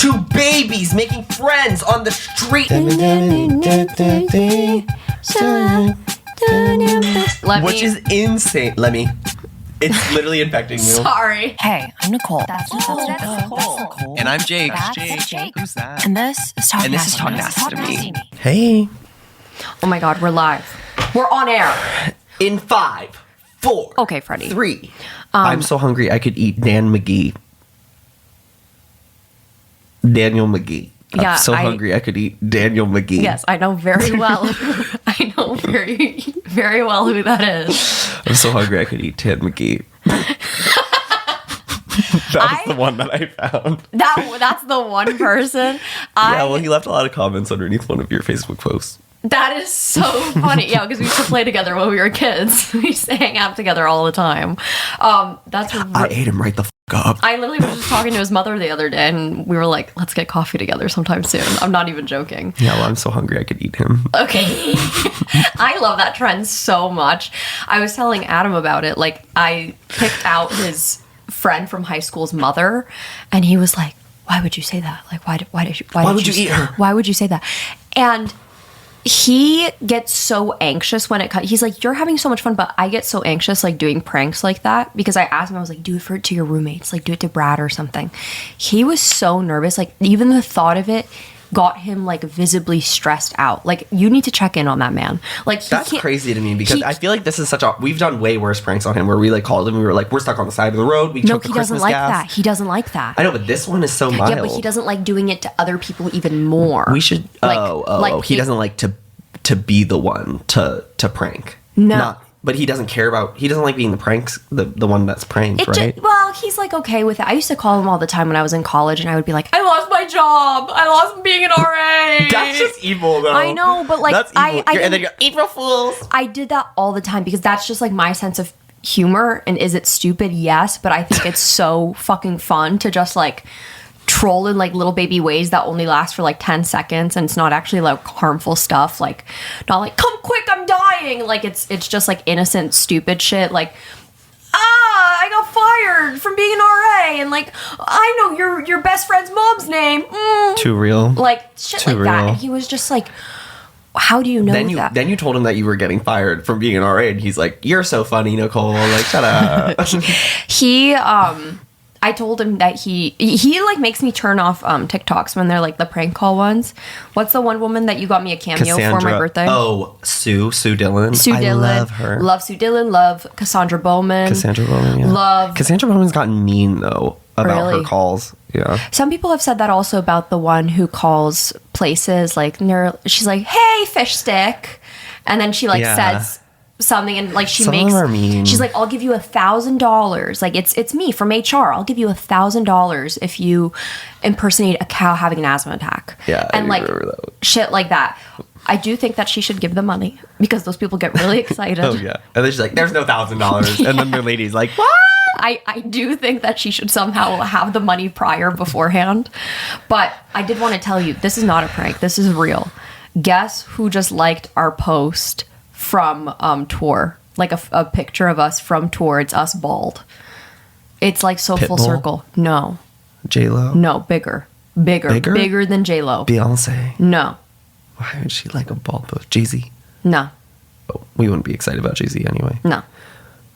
Two babies making friends on the street. Which is insane. Lemmy. It's literally infecting you. Sorry. Hey, I'm Nicole. That's Nicole. And I'm Jake. That's Jake. Who's that? And this is Talk And this is Talk Nasty Nasty to Me. Hey. Oh my God, we're live. We're on air. In 5, 4. Okay, Freddie. 3. I'm so hungry I could eat Daniel McGee. Yeah, I'm so hungry I could eat Daniel McGee. Yes, I know very well. I know very, very well who that is. I'm so hungry I could eat Tan McGee. That's the one that I found. That's the one person. Yeah, well, he left a lot of comments underneath one of your Facebook posts. That is so funny. Yeah, because we used to play together when we were kids. We used to hang out together all the time. I ate him right the fuck up. I literally was just talking to his mother the other day, and we were like, let's get coffee together sometime soon. I'm not even joking. Yeah, well, I'm so hungry I could eat him. Okay. I love that trend so much. I was telling Adam about it. Like, I picked out his friend from high school's mother, and he was like, why would you say that? Like, why would you eat her? Why would you say that? And he gets so anxious when it comes. He's like, you're having so much fun, but I get so anxious like doing pranks like that, because I asked him, I was like, do it to your roommates, like do it to Brad or something. He was so nervous, like even the thought of it got him like visibly stressed out. Like, you need to check in on that man. Like, that's crazy to me, because I feel like this is we've done way worse pranks on him where we like called him, we were like, we're stuck on the side of the road, we took the Christmas gas. He doesn't like that. I know, but this one is so mild. Yeah, but he doesn't like doing it to other people even more. We should he doesn't like to be the one to prank. No. But he doesn't like being the pranks, the one that's pranked, right? Well, he's like okay with it. I used to call him all the time when I was in college, and I would be like, I lost my job. I lost being an RA. That's just evil, though. I know, but like, that's evil. And then you're April Fools. I did that all the time because that's just like my sense of humor. And is it stupid? Yes, but I think it's so fucking fun to just like troll in like little baby ways that only last for like 10 seconds, and it's not actually like harmful stuff, like not like come quick I'm dying, like it's just like innocent stupid shit, like I got fired from being an RA, and like I know your best friend's mom's name. Too real, like shit too like real. That, and he was just like, how do you know that? Then you told him that you were getting fired from being an RA, and he's like, you're so funny, Nicole, like shut up. I told him that he like makes me turn off TikToks when they're like the prank call ones. What's the one woman that you got me a cameo for my birthday? Oh, Sue Dillon. I love her. Love Sue Dillon. Love Cassandra Bowman. Yeah. Cassandra Bowman's gotten mean though about her calls. Yeah. Some people have said that also about the one who calls places like she's like, hey, fish stick, and then she like says something, and like she's like, I'll give you $1,000, like it's me from HR, I'll give you $1,000 if you impersonate a cow having an asthma attack. Yeah, and like shit like that. I do think that she should give them money, because those people get really excited. Oh yeah, and then she's like, there's no $1,000. And then the lady's like, what? I do think that she should somehow have the money beforehand. But I did want to tell you, this is not a prank, this is real. Guess who just liked our post from tour, like a picture of us from tour. It's us bald. It's like so full circle. No. J-Lo? No, bigger than J-Lo. Beyonce? No. Why would she like a bald post? Jay-Z? No. Oh, we wouldn't be excited about Jay-Z anyway. No.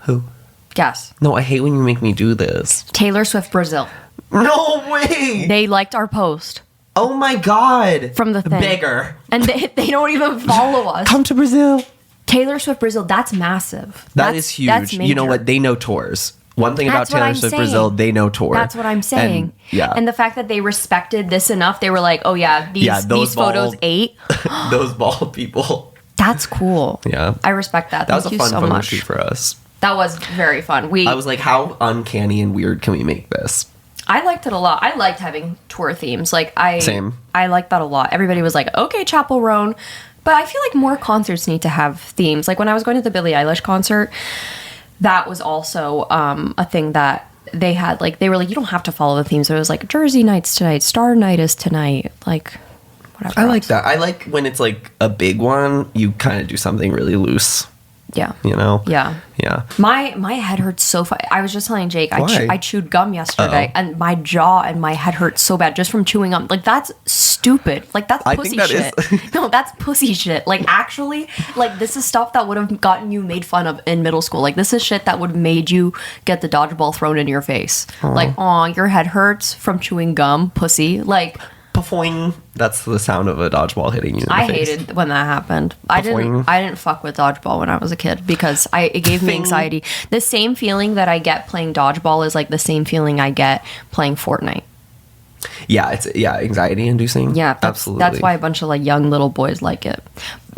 Who? Guess. No, I hate when you make me do this. Taylor Swift Brazil. No way! They liked our post. Oh my God. From the thing. Bigger. And they don't even follow us. Come to Brazil. Taylor Swift Brazil, that's massive. That is huge. That's major. You know what? They know tours. One thing about Taylor Swift Brazil, they know tour. That's what I'm saying. And the fact that they respected this enough, they were like, oh yeah, these photos ate. Those bald people. That's cool. Yeah. I respect that. That was a fun photo shoot for us. That was very fun. I was like, how uncanny and weird can we make this? I liked it a lot. I liked having tour themes. Same. I liked that a lot. Everybody was like, okay, Chapel Roan. But I feel like more concerts need to have themes. Like when I was going to the Billie Eilish concert, that was also a thing that they had. Like they were like, you don't have to follow the themes. It was like Jersey Night's tonight, Star Night is tonight, like whatever. I like that. I like when it's like a big one, you kind of do something really loose Yeah. You know? Yeah. Yeah. My head hurts so I was just telling Jake, Why? I chewed gum yesterday, and my jaw and my head hurts so bad just from chewing gum. Like, that's stupid. Like, that's I pussy think that shit. No, that's pussy shit. Like, actually, like, this is stuff that would have gotten you made fun of in middle school. Like, this is shit that would have made you get the dodgeball thrown in your face. Like, aw, your head hurts from chewing gum, pussy. Like, Pafoing. That's the sound of a dodgeball hitting you in the I face. hated when that happened. Pafoing. I didn't fuck with dodgeball when I was a kid because it gave me Fing. anxiety. The same feeling that I get playing dodgeball is like the same feeling I get playing Fortnite. Yeah, it's anxiety inducing. Yeah, absolutely. That's why a bunch of like young little boys like it.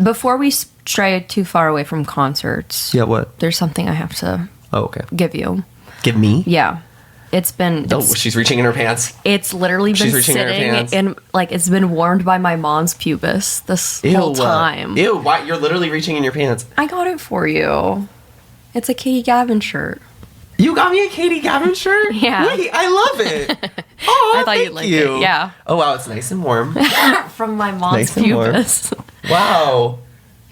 Before we stray too far away from concerts, Yeah, what? there's something I have to Oh, okay. give you. Give me? Yeah. It's been Oh, she's reaching in her pants. it's literally been She's reaching in her sitting pants. in like it's been warmed by my mom's pubis this whole time. Ew, why? You're literally reaching in your pants. I got it for you. It's a Katie Gavin shirt. You got me a Katie Gavin shirt? Yeah. Wait, I love it. Oh, I thought thank you'd like you. it, yeah. Oh, wow, it's nice and warm. From my mom's Nice and warm. pubis. Wow.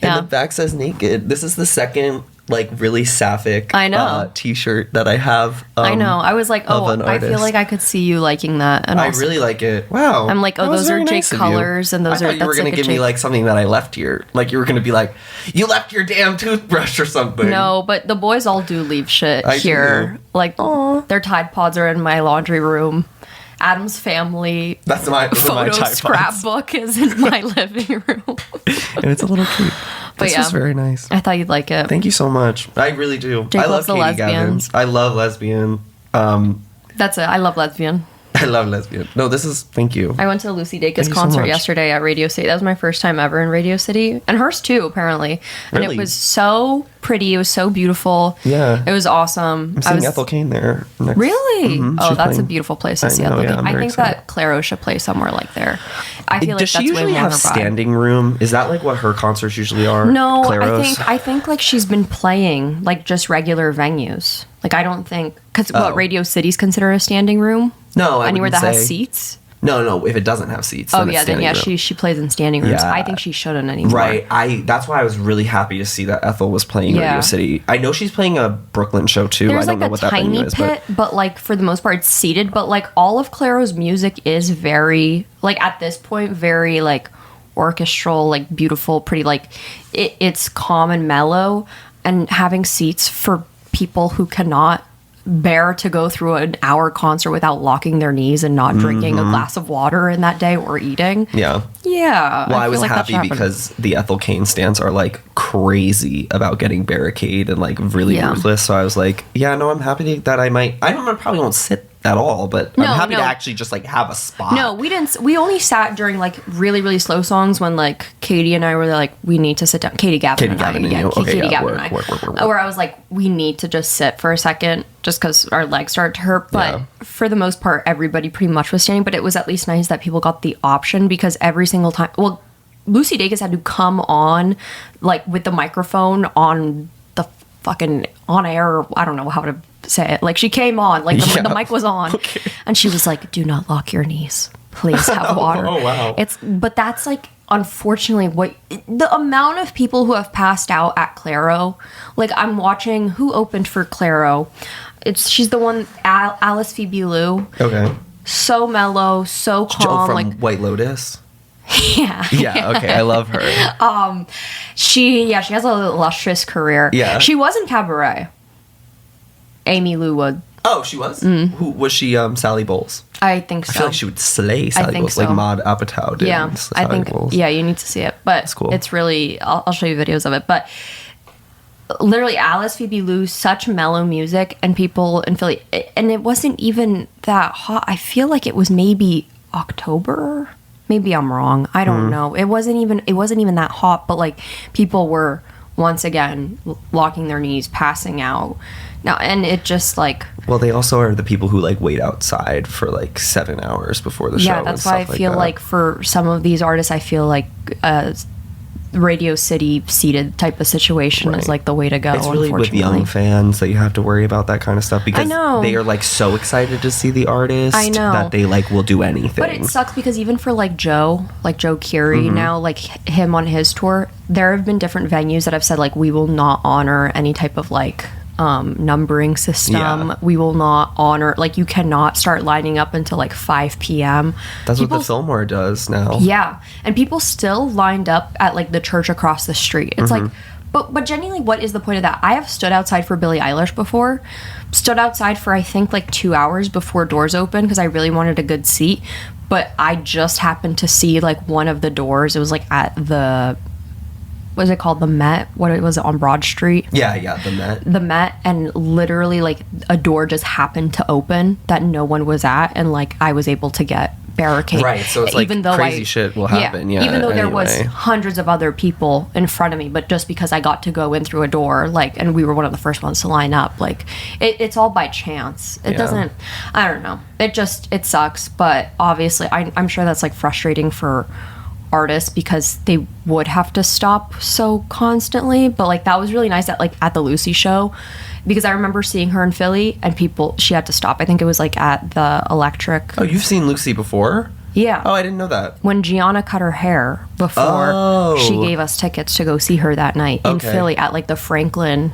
Yeah. And the back says naked. This is the second, like, really sapphic I know. t-shirt that I have. I know. I was like, of oh, an I feel artist. like I could see you liking that. And I also, really like it. Wow. I'm like, oh, That was those are very Jake nice of you. colors, and those I are- thought you were that's gonna like a give me Jake- like something that I left here. Like you were gonna be like, you left your damn toothbrush or something. No, but the boys all do leave shit I here. do. Like, their Tide Pods are in my laundry room. Adam's family That's my photo Tide Pods. scrapbook is in my living room. And it's a little cute. But This yeah. is very nice. I thought you'd like it. Thank you so much. I really do. Jake I loves love the Katie Gavin. lesbians. I love lesbian. That's it. I love lesbian. I love lesbian. No, this is. Thank you. I went to Lucy Dacus Thank you so concert much. yesterday at Radio City. That was my first time ever in Radio City, and hers too, apparently. And Really? it was so pretty. It was so beautiful. Yeah. it was awesome. I'm seeing Ethel Kane there. Next. Really? Mhm, Oh, she's that's a playing. beautiful place to I see know, Ethel yeah, Kane. I'm I very think that Claro should play somewhere like there. I feel like Does that's she way usually more have her vibe. standing room? Is that like what her concerts usually are? No, Claros? I think like she's been playing like just regular venues. Like I don't think because Oh. what Radio City's consider a standing room? No, I Anywhere wouldn't that say. has seats. No. If it doesn't have seats, Oh then yeah, it's then standing yeah, room. she plays in standing rooms. Yeah. I think she shouldn't anymore. Right. That's why I was really happy to see that Ethel was playing Yeah. Radio City. I know she's playing a Brooklyn show too. There's I don't like know a what that venue tiny is, pit, but like for the most part it's seated. But like all of Claro's music is very like at this point very like orchestral, like beautiful, pretty. Like it's calm and mellow, and having seats for people who cannot bear to go through an hour concert without locking their knees and not drinking a glass of water in that day or eating. Yeah. Yeah. Well, I feel was like that happy should happen. because the Ethel Kane stands are like crazy about getting barricade and like really Yeah. ruthless. So I was like, yeah, no, I'm happy that I might. I probably won't sit at all, but No, I'm happy no. to actually just like have a spot. No, we didn't. We only sat during like really, really slow songs when like Katie and I were like, we need to sit down. Katie Gavin Katie and I. Gavin and Yeah, you. Okay, Katie yeah, Gavin work, and I. work. Where I was like, we need to just sit for a second just because our legs start to hurt. But Yeah. for the most part, everybody pretty much was standing. But it was at least nice that people got the option because every single time, well, Lucy Dacus had to come on like with the microphone on the fucking on air. Or I don't know how to say it. Like she came on, like the, Yeah. the mic was on, and she was like, "Do not lock your knees. Please have water." Oh, wow. But that's like unfortunately what the amount of people who have passed out at Claro. Like I'm watching who opened for Claro. She's the one Alice Phoebe Lou. Okay. So mellow, so Joe calm. from Like White Lotus. yeah. Yeah. Okay. I love her. She has a illustrious career. Yeah. She was in Cabaret. Amy Lou Wood. Oh, she was. Mm. Who was she? Sally Bowles. I think so. I feel like she would slay Sally think Bowles, so. like Maud Apatow did. Yeah, in I Sally think. Bowles. Yeah, you need to see it, but cool. it's really. I'll show you videos of it, but literally, Alice Phoebe Lou, such mellow music, and people in Philly, and it wasn't even that hot. I feel like it was maybe October. Maybe I'm wrong. I Hmm. don't know. It wasn't even that hot, but like people were once again locking their knees, passing out. Now, and it just like. Well, they also are the people who like wait outside for like 7 hours before the show. Yeah, that's and why I stuff feel that. like for some of these artists, I feel like Radio City seated type of situation is like the way to go. It's really with young fans that you have to worry about that kind of stuff because they are like so excited to see the artist that they like will do anything. But it sucks because even for like Joe Keery now, like him on his tour, there have been different venues that have said like we will not honor any type of like numbering system. We will not honor, like, you cannot start lining up until like 5 p.m. That's what the Fillmore does now. Yeah, and people still lined up at like the church across the street. It's like, but genuinely, what is the point of that? I have stood outside for Billie Eilish before. Stood outside for I think like 2 hours before doors opened because I really wanted a good seat. But I just happened to see like one of the doors. It was like at the, what is it called? The Met? What was it on Broad Street? Yeah, the Met. The Met, and literally like a door just happened to open that no one was at, and like I was able to get barricaded. Right, so it's like even though crazy shit will happen. Yeah, even though there was hundreds of other people in front of me, but just because I got to go in through a door, like, and we were one of the first ones to line up, like, it's all by chance. It doesn't, I don't know. It sucks, but obviously I'm sure that's like frustrating for artists because they would have to stop so constantly, but like that was really nice at the Lucy show because I remember seeing her in Philly and she had to stop. I think it was like at the Electric. Oh, you've seen Lucy before? Yeah. Oh, I didn't know that. When Gianna cut her hair before she gave us tickets to go see her that night in Philly at like the Franklin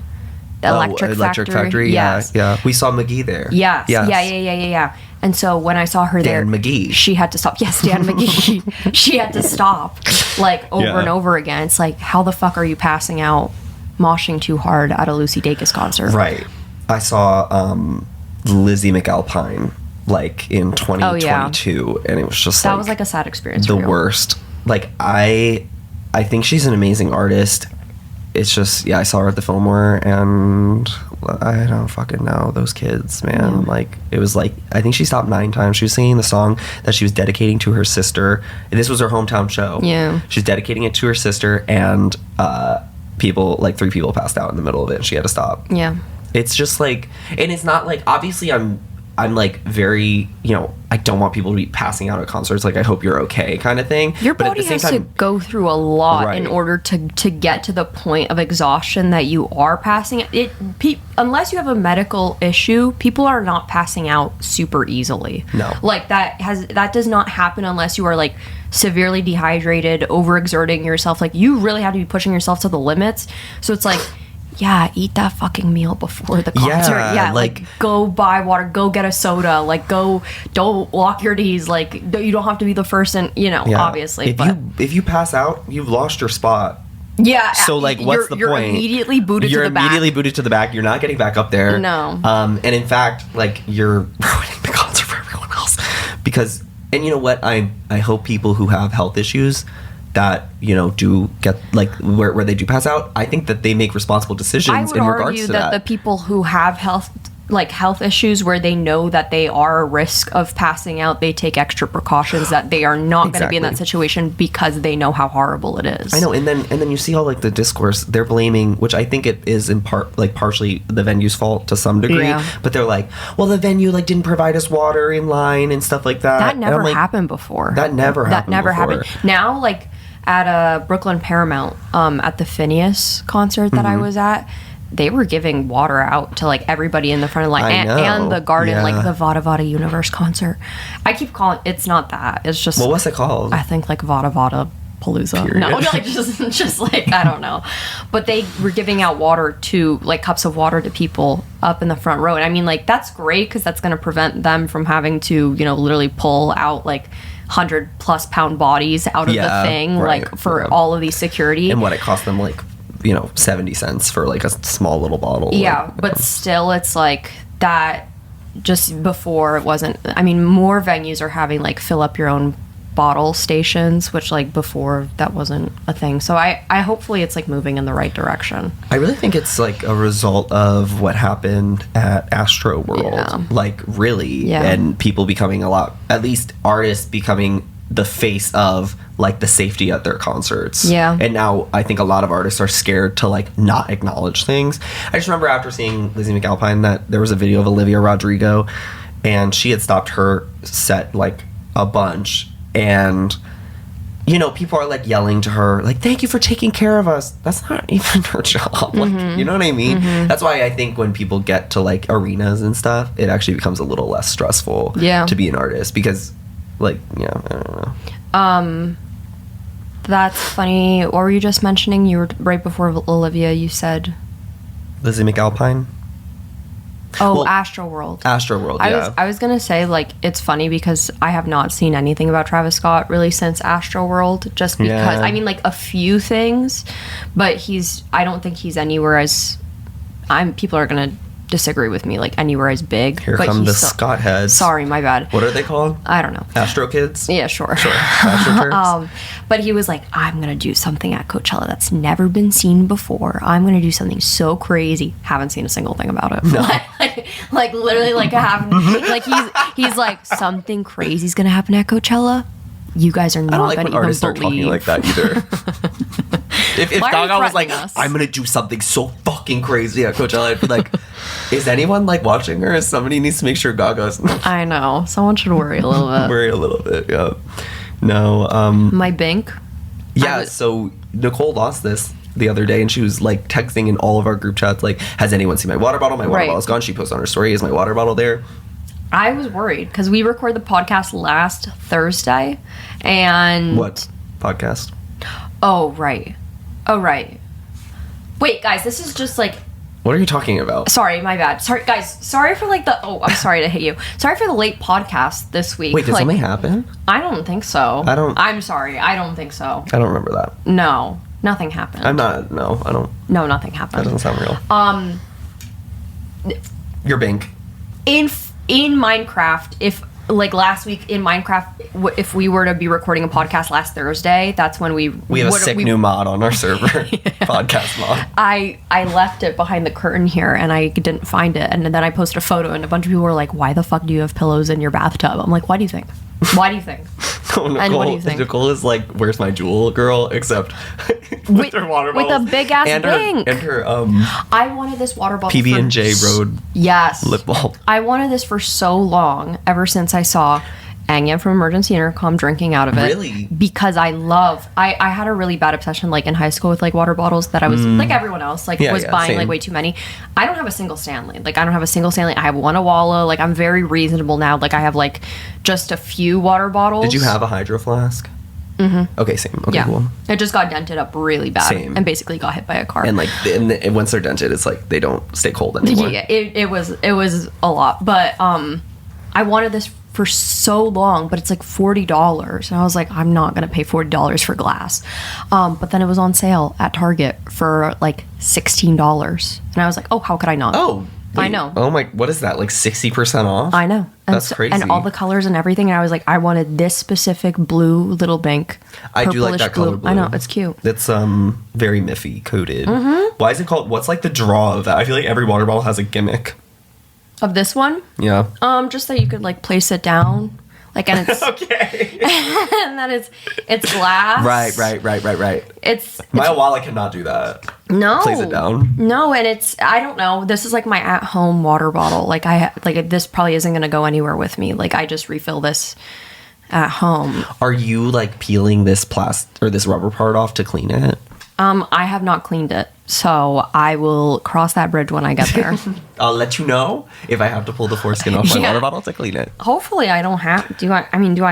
Electric Factory. Yeah. We saw McGee there. Yes. Yeah. And so when I saw her Dan there, McGee. She had to stop. Yes, Dan McGee. She had to stop, like, over and over again. It's like, how the fuck are you passing out, moshing too hard at a Lucy Dacus concert? Right. I saw Lizzie McAlpine, like, in 2022, and it was just that was like a sad experience. The worst. Like, I think she's an amazing artist. It's just, I saw her at the Fillmore, and I don't fucking know those kids, man. Yeah. Like, it was like, I think she stopped 9 times. She was singing the song that she was dedicating to her sister. And this was her hometown show. Yeah. She's dedicating it to her sister, and 3 people passed out in the middle of it, and she had to stop. Yeah. It's just like, and it's not like, obviously I'm like very, I don't want people to be passing out at concerts. Like, I hope you're okay kind of thing. Your body has to go through a lot in order to get to the point of exhaustion that you are passing. Unless you have a medical issue, people are not passing out super easily. No. Like, that does not happen unless you are like severely dehydrated, overexerting yourself. Like, you really have to be pushing yourself to the limits. So it's like, yeah, eat that fucking meal before the concert. Yeah, like go buy water, go get a soda, like don't lock your knees, like you don't have to be the first and obviously. If you pass out, you've lost your spot. Yeah. So like, what's the point? You're immediately booted to the back. You're immediately booted to the back. You're not getting back up there. No. And in fact, like, you're ruining the concert for everyone else. Because, and you know what? I hope people who have health issues that do get like where they do pass out, I think that they make responsible decisions in regards to that. I would argue that the people who have health issues where they know that they are a risk of passing out, they take extra precautions, that they are not going to be in that situation because they know how horrible it is. I know, and then you see all like the discourse they're blaming, which I think it is in part like partially the venue's fault to some degree, but they're like, well, the venue like didn't provide us water in line and stuff like that. That never happened before. That never happened. Now, like, at a Brooklyn Paramount, at the Phineas concert that I was at, they were giving water out to like everybody in the front of the line and the garden, like the Vada Vada Universe concert. I keep calling it's not that. It's just, well, what's it called? I think like Vada Vada Palooza. Period. No, like just like, I don't know. But they were giving out water to like cups of water to people up in the front row. And I mean, like, that's great because that's going to prevent them from having to, literally pull out like 100+ pound bodies out of the thing, like for all of these security. And what it cost them, like, 70 cents for like a small little bottle. Yeah, but still, it's like that. Just before, it wasn't. I mean, more venues are having like fill up your own bottle stations, which like before that wasn't a thing. So I hopefully it's like moving in the right direction. I really think it's like a result of what happened at Astro World, like really, and people becoming at least artists becoming the face of like the safety at their concerts. Yeah. And now I think a lot of artists are scared to like not acknowledge things. I just remember after seeing Lizzie McAlpine that there was a video of Olivia Rodrigo, and she had stopped her set like a bunch, and you know, people are like yelling to her, like, thank you for taking care of us. That's not even her job. Like, you know what I mean? That's why I think when people get to like arenas and stuff, it actually becomes a little less stressful to be an artist because, like, yeah, I don't know. That's funny. What were you just mentioning? You were right before Olivia. You said Lizzie McAlpine. Oh, Well, Astroworld. Astroworld, yeah. I was gonna say, like, it's funny because I have not seen anything about Travis Scott really since Astroworld, just because Yeah. I mean, like, a few things, but I don't think he's anywhere as people are gonna disagree with me, like, anywhere as big. Here but come the he's Scott heads. Sorry, my bad. What are they called? I don't know. Astro Kids? Yeah, sure. Astro Turks? But he was like, I'm going to do something at Coachella that's never been seen before. I'm going to do something so crazy. Haven't seen a single thing about it. No. like literally, like, like he's like, something crazy is going to happen at Coachella. You guys are I don't not like going when to even artists start talking like that either. If Why are you Gaga was like, threatening us? I'm gonna do something so fucking crazy at Coachella, I'd be like, is anyone like watching her? Somebody needs to make sure Gaga's I know. Someone should worry a little bit. worry a little bit. Yeah. No. My bink. Yeah. So Nicole lost this the other day, and she was like texting in all of our group chats, like, has anyone seen my water bottle? My water Right. bottle's gone. She posted on her story, is my water bottle there? I was worried because we recorded the podcast last Thursday, and What podcast? Oh right. Wait, guys, this is just like. What are you talking about? Sorry, my bad. Sorry, guys. Sorry for like the. Oh, I'm sorry to hit you. Sorry for the late podcast this week. Wait, did like, something happen? I don't think so. I'm sorry. I don't think so. I don't remember that. No, nothing happened. I'm not. No, I don't. No, nothing That happened. doesn't sound real. Your bank. In Minecraft, if like last week in Minecraft, if we were to be recording a podcast last Thursday, that's when we have a sick new mod on our server. Podcast mod. I left it behind the curtain here and I didn't find it, and then I posted a photo and a bunch of people were like, why the fuck do you have pillows in your bathtub? I'm like, why do you think? Oh, Nicole, And what do you think? Nicole is like, where's my jewel girl? Except with her water with bottles. a big ass and bink. her I wanted this water bottle PB&J Road Yes. lip balm. I wanted this for so long, ever since I saw Anya from Emergency Intercom drinking out of it. Really? Because I had a really bad obsession, like, in high school with, like, water bottles that I was, like everyone else, like, was buying, same. like, way too many. I don't have a single Stanley. Like, I don't have a single Stanley. I have one Awala. Like, I'm very reasonable now. Like, I have, like, just a few water bottles. Did you have a hydro flask? Mm-hmm. Okay, same. Okay, Yeah. cool. It just got dented up really bad. Same. And basically got hit by a car. And like, and once they're dented, it's like they don't stay cold anymore. Yeah, it was a lot, but I wanted this for so long, but it's like $40, and I was like, I'm not gonna pay $40 for glass. But then it was on sale at Target for like $16, and I was like, oh, how could I not? Oh, I wait. know. Oh my, what is that? Like 60% off? I know. And That's crazy. And all the colors and everything, and I was like, I wanted this specific blue little bank. I do like purplish that color blue. I know, it's cute. It's very Miffy coated. Mm-hmm. Why is it called? What's like the draw of that? I feel like every water bottle has a gimmick. Of this one, Yeah. just that you could like place it down, like, and it's Okay. and that it's glass. Right. It's My wallet cannot do that. no Place it down. No, and it's, I don't know. This is like my at-home water bottle. Like, this probably isn't going to go anywhere with me. Like, I just refill this at home. Are you like peeling this this rubber part off to clean it? I have not cleaned it, so I will cross that bridge when I get there. I'll let you know if I have to pull the foreskin off my Yeah. water bottle to clean it. Hopefully, I don't have. Do I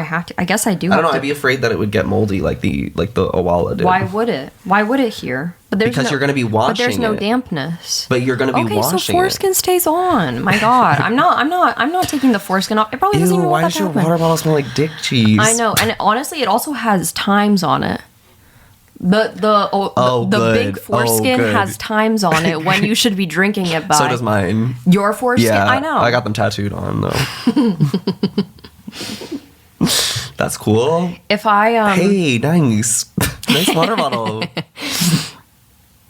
have to? I guess I do. I don't know. have I'd to. be afraid that it would get moldy like the Awala did. Why would it? Why would it here? But there's Because no, you're gonna be But there's washing no it. dampness. But you're gonna be Okay, washing so foreskin it. stays on. My God, I'm not taking the foreskin off. It probably doesn't Ew, even why want does that to your happen. water bottle smell like dick cheese? I know, and honestly, it also has times on it. The good. big foreskin good. has times on it when you should be drinking it by. So does mine. Your foreskin? Yeah, I know. I got them tattooed on though. That's cool. If I Hey, nice, nice water bottle.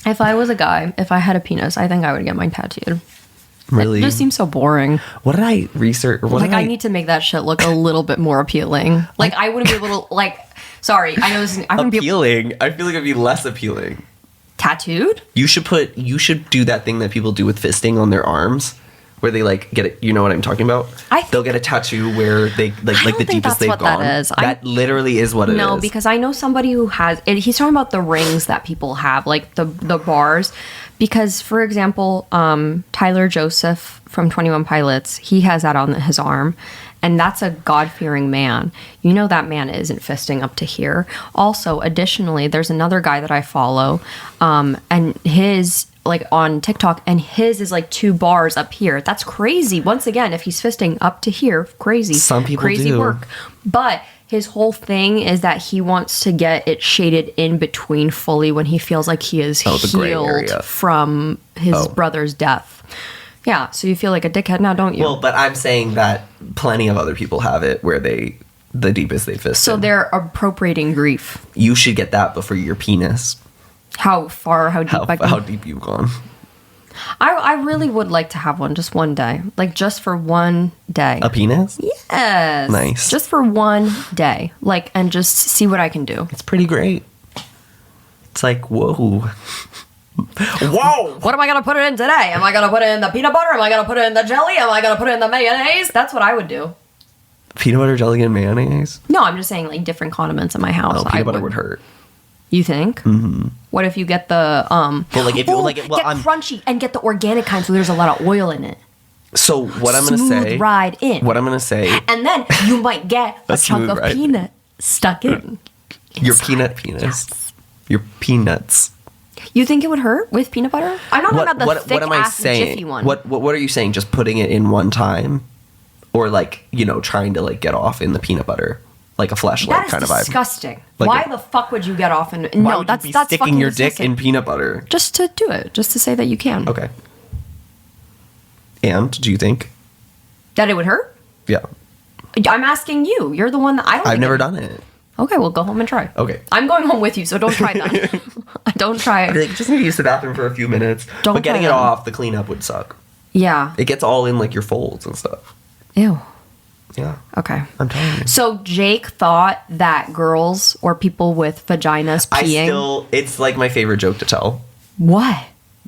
if I was a guy, if I had a penis, I think I would get mine tattooed. Really? It just seems so boring. What did I research? What Like, did I need to make that shit look a little bit more appealing. Like, I wouldn't be able to, like, sorry, I know this is, I wouldn't be appealing. I feel like it'd be less appealing. tattooed. You should do that thing that people do with fisting on their arms, where they like get it. You know what I'm talking about? They'll get a tattoo where they like I the don't think deepest that's they've what gone. that is. That literally is what it is. No, because I know somebody who has it. He's talking about the rings that people have, like the bars. Because, for example, Tyler Joseph from 21 Pilots, he has that on his arm. And that's a God-fearing man. You know that man isn't fisting up to here. Also, additionally, there's another guy that I follow, and his, like, on TikTok, and his is, like, 2 bars up here. That's crazy. Once again, if he's fisting up to here, crazy. Some people crazy do. work. But his whole thing is that he wants to get it shaded in between fully when he feels like he is the gray healed area. from his brother's death. Yeah, so you feel like a dickhead now, don't you? Well, but I'm saying that plenty of other people have it where the deepest they fisted. So they're appropriating grief. You should get that before your penis. How deep? How deep you've gone. I really would like to have one just one day. Like, just for one day. A penis? Yes. Nice. Just for one day. Like, and just see what I can do. It's pretty great. It's like, whoa. Whoa! What am I going to put it in today? Am I going to put it in the peanut butter? Am I going to put it in the jelly? Am I going to put it in the mayonnaise? That's what I would do. Peanut butter, jelly, and mayonnaise? No, I'm just saying, like, different condiments in my house. Oh, peanut butter would hurt. You think? Mm-hmm. What if you get the Well, like if you like, well, get crunchy and get the organic kind, so there's a lot of oil in it. So what I'm gonna say? Ride in. What I'm gonna say? And then you might get a chunk smooth of ride. peanut stuck in. Your inside. peanut penis. Yes. Your peanuts. You think it would hurt with peanut butter? I'm not talking about the thick what am I ass saying? jiffy one. What are you saying? Just putting it in one time, or like trying to like get off in the peanut butter, like a fleshlight That is kind of vibe. disgusting. Like Why a- the fuck would you get off in? Why No, would that's you be that's sticking fucking your dick disgusting. in peanut butter. Just to do it, just to say that you can. Okay. And do you think? That it would hurt? Yeah, I'm asking you. You're the one that I don't. I've think never it- done it. Okay, well, go home and try. Okay. I'm going home with you, so don't try that. Don't try I it. like, just need to use the bathroom for a few minutes. Don't but getting try it that. off, the cleanup would suck. Yeah. It gets all in like your folds and stuff. Ew. Yeah, Okay. I'm telling you. So Jake thought that girls or people with vaginas peeing. It's like my favorite joke to tell. What?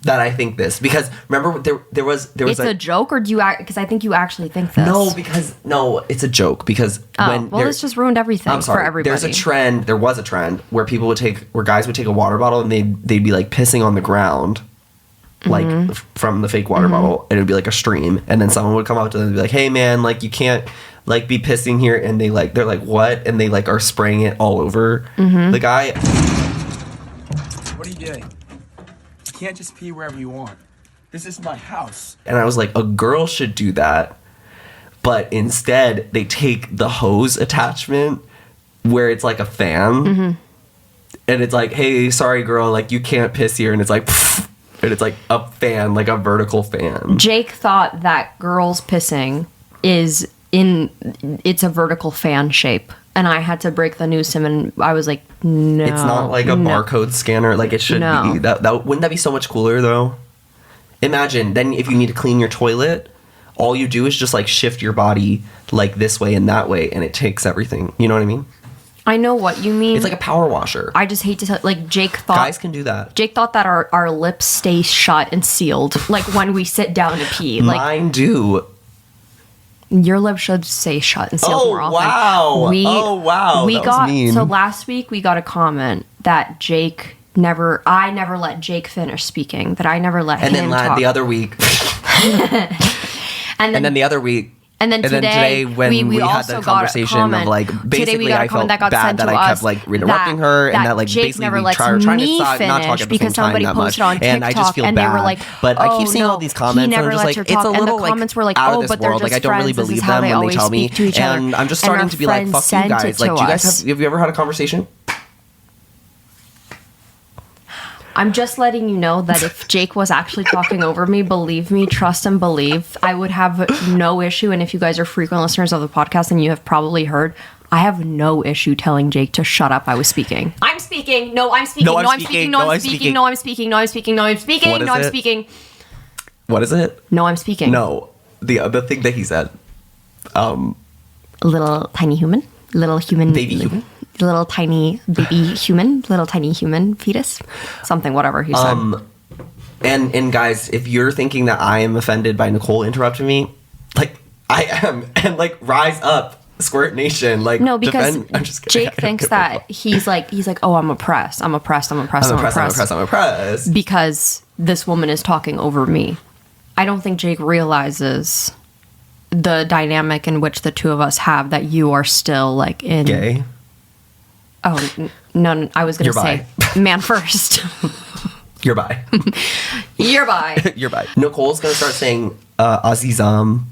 That I think this because remember there was It's a joke, or do you? Because I think you actually think this. No, it's a joke because this just ruined everything I'm sorry, for everybody. There was a trend where guys would take a water bottle and they'd be like pissing on the ground, like from the fake water bottle, and it'd be like a stream, and then someone would come up to them and be like, "Hey man, like you can't like be pissing here," and they're like, "What?" and they like are spraying it all over the guy. What are you doing? You can't just pee wherever you want. This is my house. And I was like, a girl should do that. But instead, they take the hose attachment where it's like a fan. And it's like, hey, sorry, girl, like you can't piss here. And it's like, and it's like a fan, like a vertical fan. Jake thought that girls pissing it's a vertical fan shape. And I had to break the news to him, and I was like, no. It's not like a barcode scanner. Like it should No. be. That wouldn't that be so much cooler though? Imagine then if you need to clean your toilet, all you do is just like shift your body like this way and that way, and it takes everything. You know what I mean? I know what you mean. It's like a power washer. I just hate to tell. Like Jake thought. Guys can do that. Jake thought that our lips stay shut and sealed, like when we sit down to pee. Like Mine do. your lips should stay shut and sealed more often. Wow. Wow. We That was got mean. so last week we got a comment that I never let Jake finish speaking. That I never let And him then talk. the other week. and And then the other week. And then today when we had also the got a conversation comment. of like Today we basically got a I comment felt that got bad sent that to I kept us like interrupting her and that like Jake basically never we lets trying to me not talk at finish the because same time somebody that posted much. on TikTok And I just feel and bad. they were like, but I oh, keep seeing no, all these comments he and never I'm just lets like her it's a talk. And little the like comments were like, out oh, of this but they're world. Like I just don't really friends. This believe is how them they when they always tell me. speak to each other. And I'm just And starting our to be like, friends fuck you sent it guys. Like to do you guys us. have you ever had a conversation? I'm just letting you know that if Jake was actually talking over me, believe me, trust and believe, I would have no issue. And if you guys are frequent listeners of the podcast and you have probably heard, I have no issue telling Jake to shut up. I was speaking. I'm speaking. No, I'm speaking. No, I'm No, I'm speaking. speaking. No, No, I'm I'm speaking. speaking. No, I'm speaking. No, I'm speaking. No, I'm speaking. What is No, I'm it? speaking. What is it? No, I'm speaking. No. The other thing that he said. Little tiny human. Little human. Baby human? Little tiny baby human. Little tiny human fetus. Something, whatever he said. And guys, if you're thinking that I am offended by Nicole interrupting me, like I am, and like rise up, Squirt Nation, like No, because I'm just kidding. Jake thinks that he's like, oh, I'm oppressed. Because this woman is talking over me. I don't think Jake realizes the dynamic in which the two of us have, that you are still like in Gay. Oh no, I was gonna say man first. You're bi. You're bi. You're bi. Nicole's gonna start saying Azizam,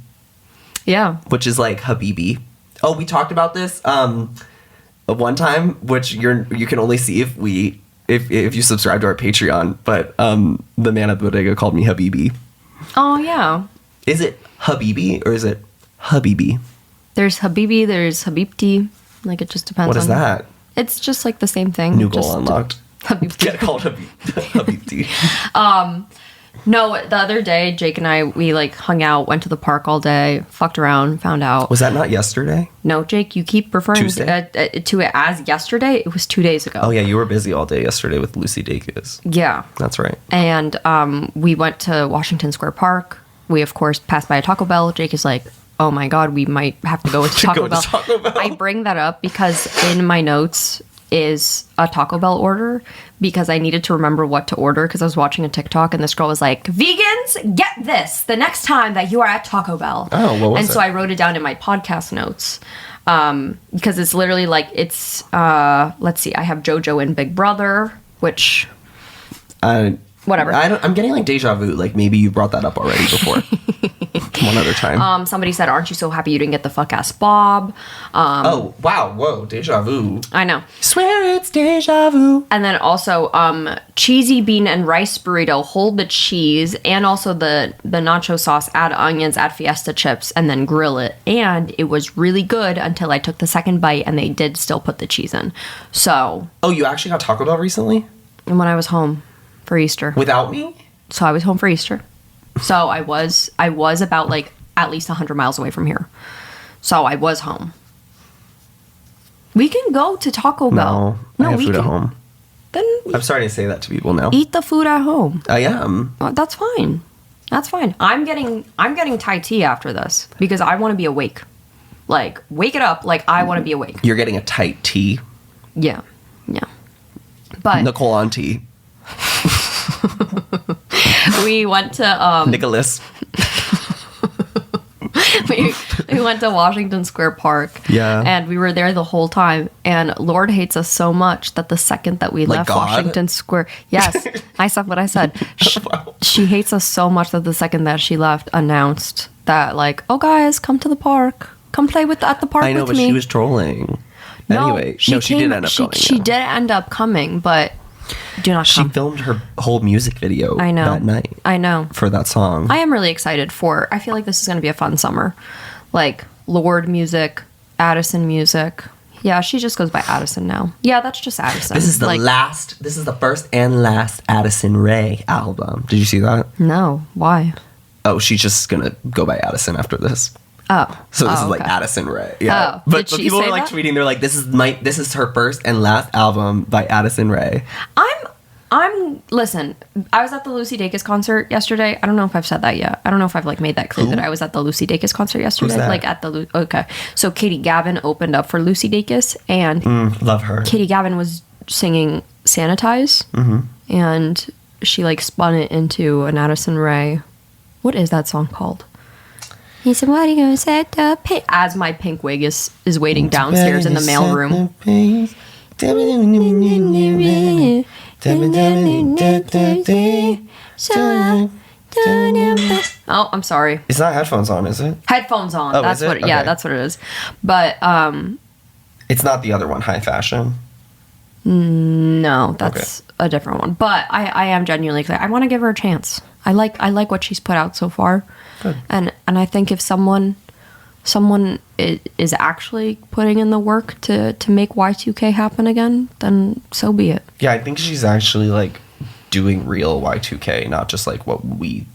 Yeah. which is like Habibi. Oh, we talked about this one time, which you can only see if you subscribe to our Patreon. But the man at the bodega called me Habibi. Oh yeah. Is it Habibi or is it Habibi? There's Habibi, there's Habibti. Like, it just depends. What is that? It's just like the same thing. New goal just unlocked. Habibti. Get called Habibti. No, the other day, Jake and I, we like hung out, went to the park all day, fucked around, found out. Was that not yesterday? No, Jake, you keep referring to it as yesterday. It was 2 days ago. Oh yeah, you were busy all day yesterday with Lucy Dacus. Yeah. That's right. And we went to Washington Square Park. We, of course, passed by a Taco Bell. Jake is like, oh my God, we might have to go to Taco Bell. I bring that up because in my notes is a Taco Bell order, because I needed to remember what to order, because I was watching a TikTok and this girl was like, vegans, get this the next time that you are at Taco Bell. Oh, what was And it? so I wrote it down in my podcast notes. Because it's literally like, it's, let's see, I have JoJo and Big Brother, which... Whatever. I'm getting like deja vu. Like maybe you brought that up already before. One other time. Somebody said, aren't you so happy you didn't get the fuck ass Bob? Oh, wow. Whoa. Deja vu. I know. Swear it's deja vu. And then also cheesy bean and rice burrito, hold the cheese, and also the nacho sauce, add onions, add fiesta chips, and then grill it. And it was really good until I took the second bite and they did still put the cheese in. So. Oh, you actually got Taco Bell recently? When I was home for Easter. Without me? So I was home for Easter. So I was about like at least 100 miles away from here. So I was home. We can go to Taco Bell. No, I have food at home. Then I'm starting to say that to people now. eat the food at home. I am. That's fine. That's fine. I'm getting Thai tea after this because I want to be awake. Like, wake it up. Like, I want to be awake. You're getting a tight tea. Yeah. Yeah. But Nicole on tea. we went to Nicholas. we went to Washington Square Park. Yeah. And we were there the whole time. And Lord hates us so much that the second that we Like left God? Washington Square, yes, I said what I said. Wow. She hates us so much that the second that she left, announced that like, oh guys, come to the park, come play at the park with me. I know, but she was trolling. Anyway, she did end up going. She did end up coming, but do not She come. filmed her whole music video I know. that night I know. for that song. I am really excited I feel like this is going to be a fun summer. Like, Lord music, Addison music. Yeah, she just goes by Addison now. Yeah, that's just Addison. This is the first and last Addison Rae album. Did you see that? No, why? Oh, she's just gonna go by Addison after this. Oh. So this is like okay. Addison Rae. Yeah. Oh, but did she people say were like that? tweeting, they're like, this is her first and last album by Addison Rae. Listen, I was at the Lucy Dacus concert yesterday. I don't know if I've said that yet. I don't know if I've like made that clear that I was at the Lucy Dacus concert yesterday. Who's that? Like at the okay. So Katie Gavin opened up for Lucy Dacus, and Love her. Katie Gavin was singing "Sanitize," and she like spun it into an Addison Rae. What is that song called? He said, "What are you gonna say to pink?" As my pink wig is waiting downstairs in the mail room. Oh, I'm sorry. It's not headphones on, is it? Headphones on. Oh, That's is it? what. Yeah, Okay. that's what it is. But It's not the other one, High Fashion. no, that's a different one. But I am genuinely excited. I want to give her a chance. I like what she's put out so far. Good. And I think if someone is actually putting in the work to make Y2K happen again, then so be it. Yeah, I think she's actually like doing real Y2K, not just like what we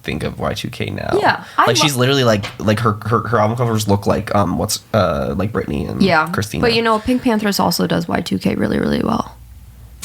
think of Y2K now. Yeah, like she's literally like her album covers look like like Britney and Christina. But you know, Pink Panthers also does Y2K really, really well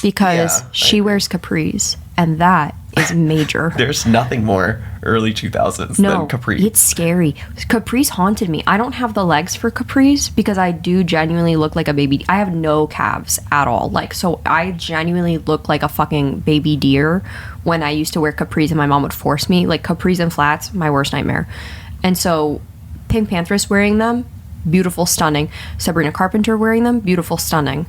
because Yeah, I she agree. wears capris, and that is major. There's nothing more early 2000s than Capri. It's scary. Capris haunted me. I don't have the legs for capris because I do genuinely look like a baby. I have no calves at all. Like, so I genuinely look like a fucking baby deer when I used to wear capris and my mom would force me. Like, capris and flats, my worst nightmare. And so Pink Pantheress wearing them, beautiful, stunning. Sabrina Carpenter wearing them, beautiful, stunning.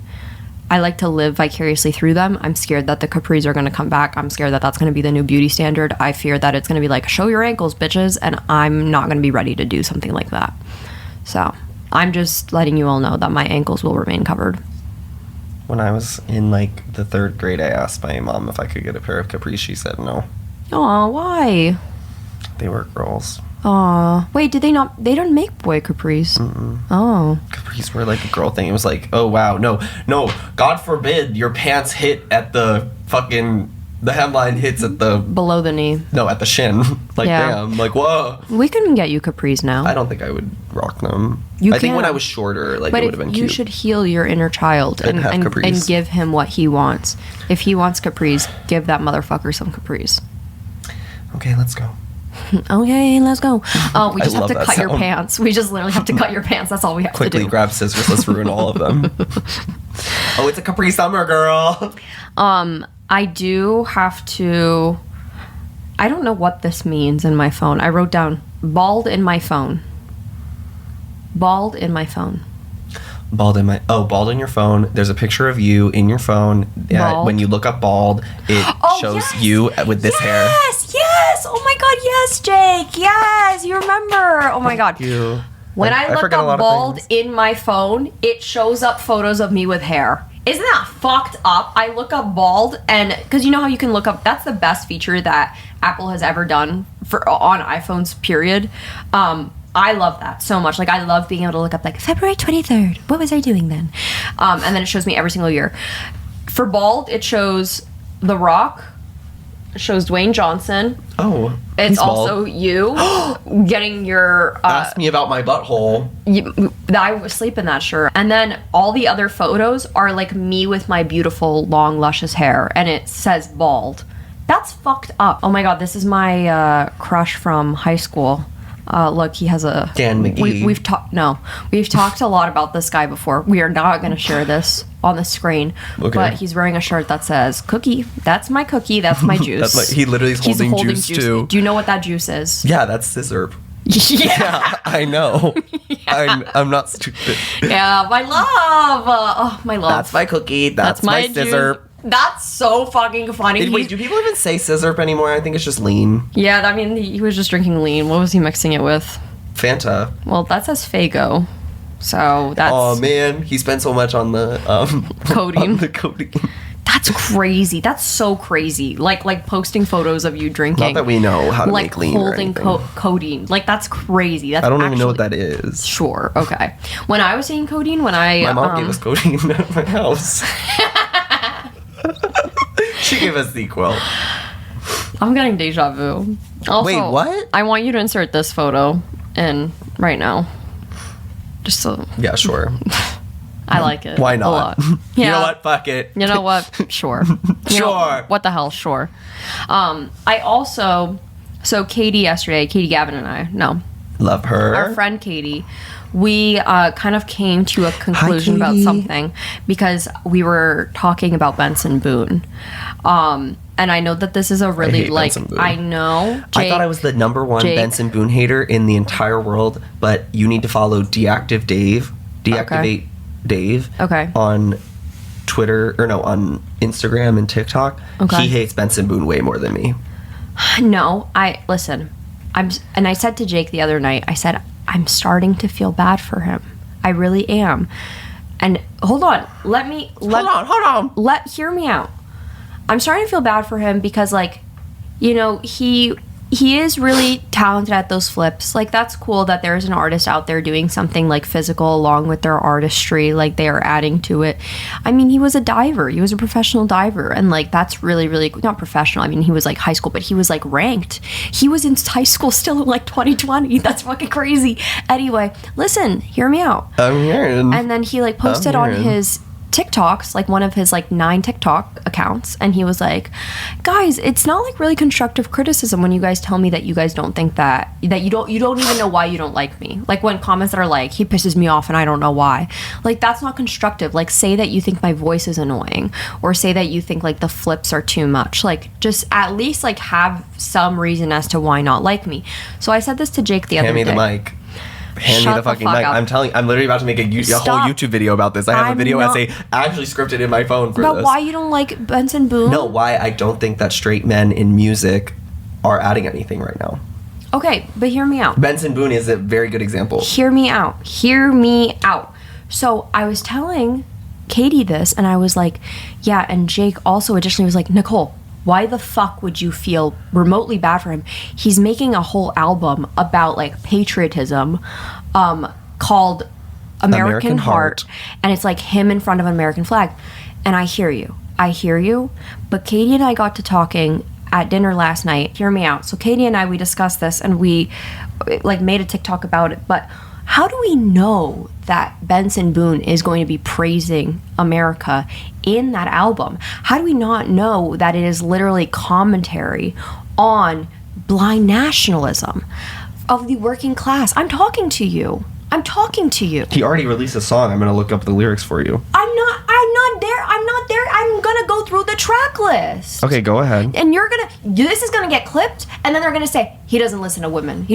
I like to live vicariously through them. I'm scared that the capris are going to come back. I'm scared that that's going to be the new beauty standard. I fear that it's going to be like, show your ankles, bitches, and I'm not going to be ready to do something like that. So I'm just letting you all know that my ankles will remain covered. When I was in like the 3rd grade, I asked my mom if I could get a pair of capris. She said no. Aw, why? They were girls. Aw. Wait, they don't make boy capris. Mm-mm. Oh. Capris were like a girl thing. It was like, oh wow, no, God forbid your pants hit at the fucking, the hemline hits at the, Below the knee. no, at the shin. Like, Yeah. damn, like, whoa. We can get you capris now. I don't think I would rock them. You I think when can. I was shorter, like, But it would have been you cute. should heal your inner child And have capris. and give him what he wants. If he wants capris, give that motherfucker some capris. Okay, let's go. Okay, let's go. Oh, we I just have love to that cut your sound. pants. We just literally have to cut your pants. That's all we have Quickly to do. grab scissors. Let's ruin all of them. Oh, it's a Capri Summer, girl. I do have to. I don't know what this means in my phone. I wrote down bald in my phone. Bald in my phone. Bald in your phone. There's a picture of you in your phone. Yeah, Bald? when you look up bald, it shows yes! you with this hair. Yes. Oh my God. Yes, Jake. Yes, you remember. Oh my God. You. When I look forget a lot up of bald things. in my phone, it shows up photos of me with hair. Isn't that fucked up? I look up bald, and because you know how you can look up, that's the best feature that Apple has ever done on iPhones, period. I love that so much. Like, I love being able to look up, like, February 23rd. What was I doing then? And then it shows me every single year. For bald, it shows The Rock. It shows Dwayne Johnson. Oh, It's he's bald. also you getting your... Ask me about my butthole. I was asleep in that shirt. And then all the other photos are like me with my beautiful, long, luscious hair. And it says bald. That's fucked up. Oh my God, this is my crush from high school. Look, he has a... Dan McGee. We've talked a lot about this guy before. We are not going to share this on the screen. Okay. But he's wearing a shirt that says, cookie. That's my cookie. That's my juice. He literally is He's holding juice too. Do you know what that juice is? Yeah, that's scissor. Yeah. I know. I'm not stupid. Yeah, my love. My love. That's my cookie. That's my scissor. juice. That's so fucking funny. Wait, do people even say scissor anymore? I think it's just lean. Yeah, I mean, he was just drinking lean. What was he mixing it with? Fanta. Well, that says Faygo. So that's... Oh man, he spent so much on the Codeine. on the codeine. That's crazy. That's so crazy. Like posting photos of you drinking. Not that we know how to like make lean or holding anything. codeine. Like, that's crazy. That's I don't even know what actually- that is. Sure. Okay. When I was saying codeine, my mom gave us codeine at my house. She gave us sequel. I'm getting deja vu. Also, Wait, what? I want you to insert this photo in right now. Just so Yeah, sure. I like it. Why a not? lot. You Yeah. know what? Fuck it. You know what? Sure. You know, Sure. what the hell? Sure. I also, so Katie Gavin and I, no, Love her. our friend Katie, we kind of came to a conclusion about Katie. something because we were talking about Benson Boone. And I know that this is a really, hate like, Benson Boone. I know. I thought I was the number one Jake. Benson Boone hater in the entire world, but you need to follow Deactivate Dave Okay. on Twitter, or no, on Instagram and TikTok. Okay. He hates Benson Boone way more than me. No, listen. And I said to Jake the other night, I said, I'm starting to feel bad for him. I really am. And hold on, Hold on. hear me out. I'm starting to feel bad for him because, like, you know, he is really talented at those flips. Like, that's cool that there's an artist out there doing something like physical along with their artistry, like they are adding to it. I mean, he was a diver. He was a professional diver, and like that's really, really not professional. I mean, he was like high school, but he was like ranked. He was in high school still in like 2020. That's fucking crazy. Anyway, listen, hear me out. I'm hearing. And then he like posted on hearing. his TikToks, like one of his like 9 TikTok accounts, and he was like, guys, it's not like really constructive criticism when you guys tell me that you guys don't think that you don't even know why you don't like me. Like when comments that are like, he pisses me off and I don't know why. Like that's not constructive. Like say that you think my voice is annoying, or say that you think like the flips are too much. Like just at least like have some reason as to why not like me. So I said this to Jake the other day. Hand me the mic. Hand Shut me the fucking fuck mic. up. I'm literally about to make a whole Stop. YouTube video about this. I have a I'm video not- essay actually scripted in my phone for But this. why you don't like Benson Boone? No, why I don't think that straight men in music are adding anything right now. Okay, but hear me out. Benson Boone is a very good example. Hear me out. Hear me out. So I was telling Katie this, and I was like, yeah, and Jake also additionally was like, Nicole, why the fuck would you feel remotely bad for him? He's making a whole album about like patriotism, called American Heart, and it's like him in front of an American flag. And I hear you. But Katie and I got to talking at dinner last night. Hear me out. So Katie and I, we discussed this, and we like made a TikTok about it. But how do we know that Benson Boone is going to be praising America in that album? How do we not know that it is literally commentary on blind nationalism of the working class? I'm talking to you. He already released a song. I'm going to look up the lyrics for you. I'm not there. I'm gonna go through the track list. Okay, go ahead. And this is gonna get clipped, and then they're gonna say, he doesn't listen to women.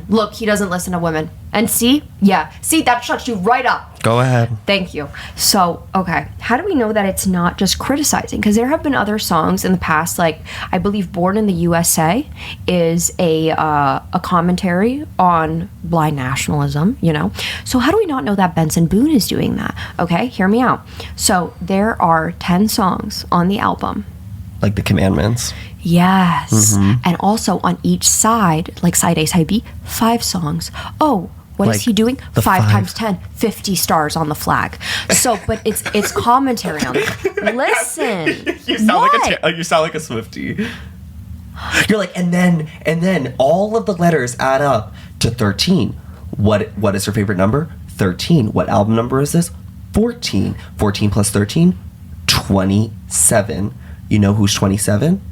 Look, he doesn't listen to women. And see, that shuts you right up. Go ahead. Thank you. So, okay, how do we know that it's not just criticizing? Because there have been other songs in the past, like I believe "Born in the USA" is a commentary on blind nationalism. You know, so how do we not know that Benson Boone is doing that? Okay, hear me out. So there are 10 songs on the album. Like the Commandments. Yes, and also on each side, like side A, side B, 5 songs. Oh. What is Like he doing? the 5 5. times 10, 50 stars on the flag. So, but it's commentary on it. Listen. You sound what? you sound like a Swiftie. You're like, and then all of the letters add up to 13. What is her favorite number? 13. What album number is this? 14. 14 plus 13? 27. You know who's 27?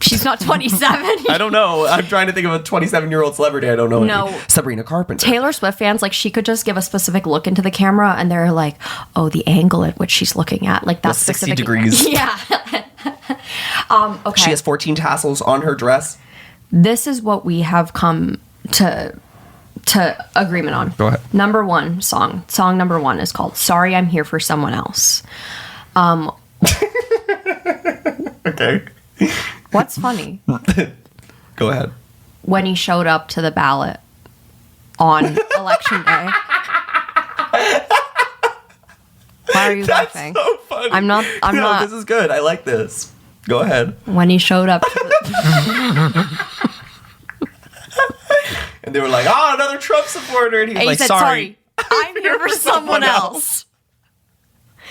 She's not 27. I don't know. I'm trying to think of a 27-year-old celebrity. I don't know. No. Any. Sabrina Carpenter. Taylor Swift fans, like, she could just give a specific look into the camera, and they're like, oh, the angle at which she's looking at. Like, that's The 60 specific. degrees. Yeah. Okay. She has 14 tassels on her dress. This is what we have come to agreement on. Go ahead. Number 1 song. Song number 1 is called "Sorry I'm Here for Someone Else." Okay. What's funny? Go ahead. When he showed up to the ballot on election day. Why are you laughing? So funny. I'm not. This is good. I like this. Go ahead. When he showed up to And they were like, "Oh, another Trump supporter," and he was he like, said, "Sorry, I'm here for someone else.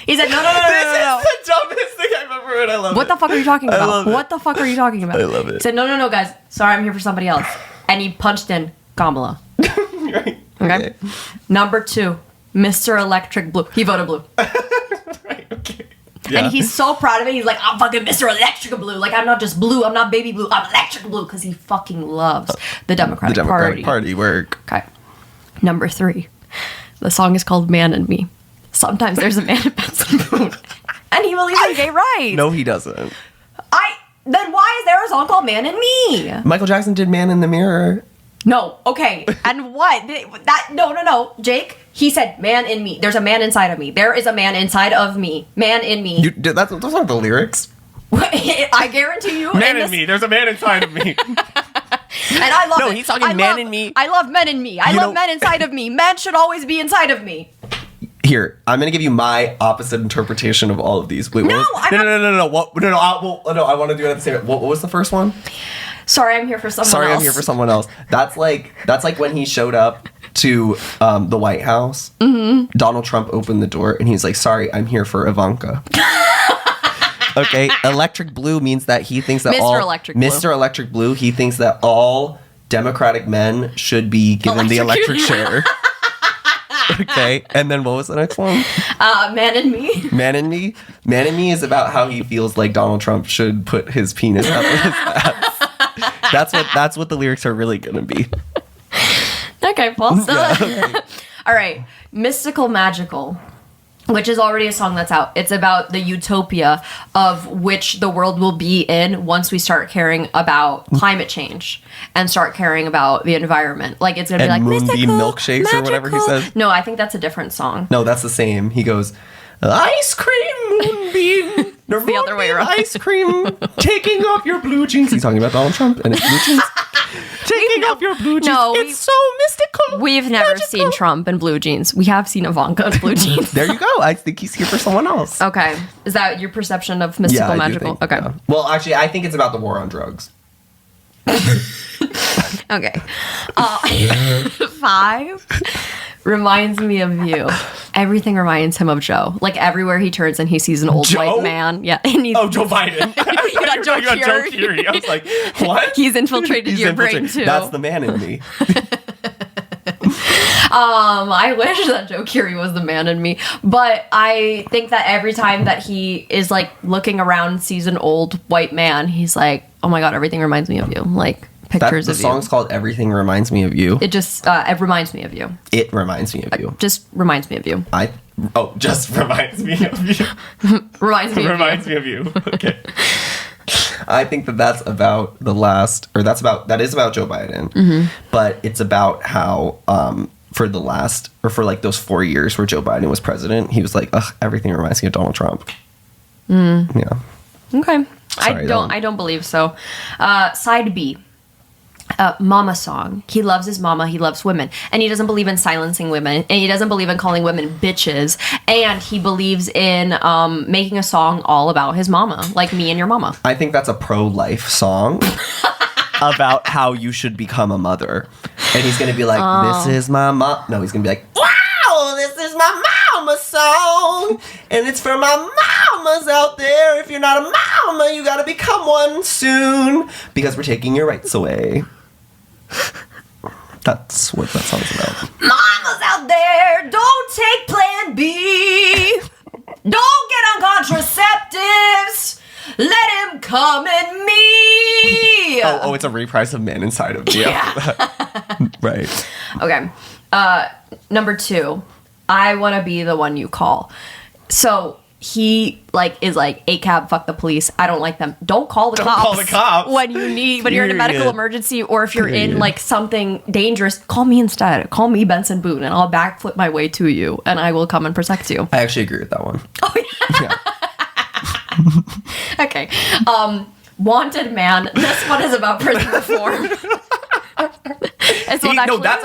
He said, no. This is the dumbest thing I've ever heard. I love it. What the fuck are you talking I about? love it. What the fuck are you talking about? I love it. He said, no, guys. Sorry, I'm here for somebody else. And he punched in Kamala. Right. Okay. Number 2, Mr. Electric Blue. He voted blue. Right. Okay. Yeah. And he's so proud of it. He's like, I'm fucking Mr. Electric Blue. Like, I'm not just blue. I'm not baby blue. I'm electric blue. Because he fucking loves the Democratic, the Democratic Party work. Okay. Number 3. The song is called "Man and Me." Sometimes there's a man in Benson Boone. And he believes in gay rights. No, he doesn't. Then why is there a song called "Man and Me"? Michael Jackson did "Man in the Mirror." No, okay. And what? No. Jake, he said, "Man in me. There's a man inside of me. There is a man inside of me. Man in me." Those aren't the lyrics. I guarantee you. Man in me. There's a man inside of me. And I love it. No, he's talking man in me. I love men in me. I love men inside of me. Men should always be inside of me. Here, I'm gonna give you my opposite interpretation of all of these. Wait, No, what was, no. What? No. I want to do it at the same. What was the first one? Sorry, I'm here for someone else. Sorry, I'm here for someone else. That's like when he showed up to the White House. Mm-hmm. Donald Trump opened the door and he's like, "Sorry, I'm here for Ivanka." Okay, Electric Blue means that he thinks that Mr. Electric Blue. He thinks that all Democratic men should be given the electric chair. Okay. And then what was the next one? Man and Me. Man in Me. Man in Me is about how he feels like Donald Trump should put his penis up in his ass. That's what the lyrics are really gonna be. Okay, well, Yeah, okay. all right. Mystical Magical, which is already a song that's out. It's about the utopia of which the world will be in once we start caring about climate change and start caring about the environment. Like, it's gonna be And like Moonbeam mystical, Milkshakes or whatever he magical. says. No, I think that's a different song. No, that's the same. He goes, ice cream, moonbeam. No, the other way around. Ice cream, taking off your blue jeans. He's talking about Donald Trump and his blue jeans. Taking off your blue jeans. No, it's so mystical. We've never magical. seen Trump in blue jeans. We have seen Ivanka in blue jeans. There you go. I think he's here for someone else. Okay. Is that your perception of mystical I do magical? think, Okay. yeah. Well, actually, I think it's about the war on drugs. Okay. 5 reminds me of you. Everything reminds him of Joe. Like, everywhere he turns and he sees an old Joe? white man. Yeah. And he's, Oh, Joe Biden. you got Joe Curie. Curie. I was like, what? He's infiltrated your brain, too. That's the man in me. I wish that Joe Curie was the man in me. But I think that every time that he is, like, looking around, sees an old white man, he's like, oh my God, everything reminds me of you. Like, pictures The of you. song's called Everything Reminds Me of You. It just, it reminds me of you. It reminds me of you. Just reminds me of you. Just reminds me of you. Reminds me of Reminds you. me of you. Okay. I think that's about that is about Joe Biden. Mm-hmm. But it's about how for those 4 years where Joe Biden was president, he was like, ugh, everything reminds me of Donald Trump. Yeah. Okay. Sorry, I don't believe so. Side B. Mama song. He loves his mama. He loves women. And he doesn't believe in silencing women. And he doesn't believe in calling women bitches. And he believes in making a song all about his mama. Like Me and Your Mama. I think that's a pro-life song about how you should become a mother. And he's going to be like, this is my mom. No, he's going to be like, wow, this is my mama song. And it's for my mamas out there. If you're not a mama, you got to become one soon. Because we're taking your rights away. That's what that song's about. Mamas out there, don't take Plan B. Don't get on contraceptives. Let him come in me. Oh, it's a reprise of Man Inside of Me. Yeah. Right. Okay. Number 2, I want to be the one you call. So he is like, ACAB, fuck the police. I don't like them. Don't call the cops. call the cops. When you're in a medical Period. emergency, or if you're in Period. like something dangerous, call me instead. Call me Benson Boone and I'll backflip my way to you and I will come and protect you. I actually agree with that one. Oh, yeah. Okay. Wanted Man. This one is about prison reform. That's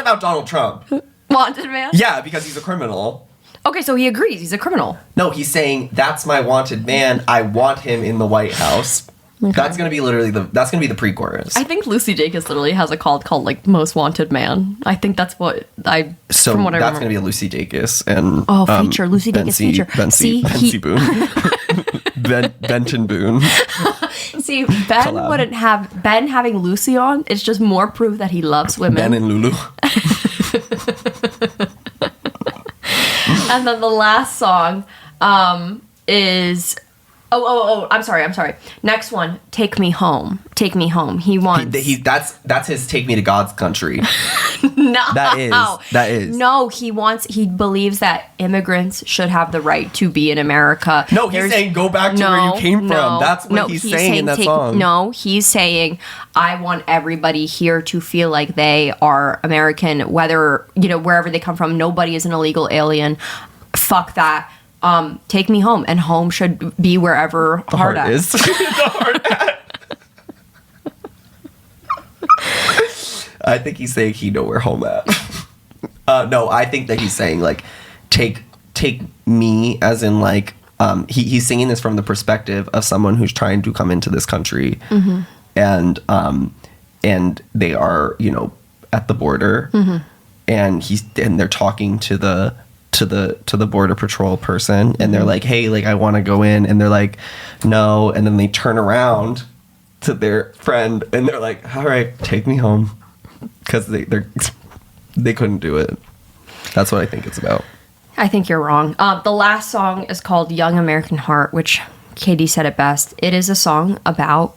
about Donald Trump. Wanted Man? Yeah, because he's a criminal. Okay, so he agrees. He's a criminal. No, he's saying that's my wanted man. I want him in the White House. Okay. That's gonna be the pre-chorus. I think Lucy Dacus literally has a called like Most Wanted Man. I think that's what I. So from what I that's remember. gonna be a Lucy Dacus and feature Lucy Dacus feature. See, Benson Boone, Benson Boone. See, Ben Collab. wouldn't have Ben having Lucy on. It's just more proof that he loves women. Ben and Lulu. And then the last song is I'm sorry. Next one, Take Me Home. Take Me Home. He wants That's his Take Me to God's Country. No. That is. No, he believes that immigrants should have the right to be in America. No, he's saying go back to where you came from. That's what he's saying in that song. No, he's saying I want everybody here to feel like they are American, whether, wherever they come from. Nobody is an illegal alien. Fuck that. Take me home, and home should be wherever The heart is. The heart at. I think he's saying he know where home at. No, I think that he's saying take me as in he's singing this from the perspective of someone who's trying to come into this country, and they are at the border, and they're talking to the border patrol person, and they're like, hey, I want to go in, and they're like, no, and then they turn around to their friend and they're like, all right, take me home, because they couldn't do it. That's what I think it's about. I think you're wrong. The last song is called Young American Heart, which Katie said it best. It is a song about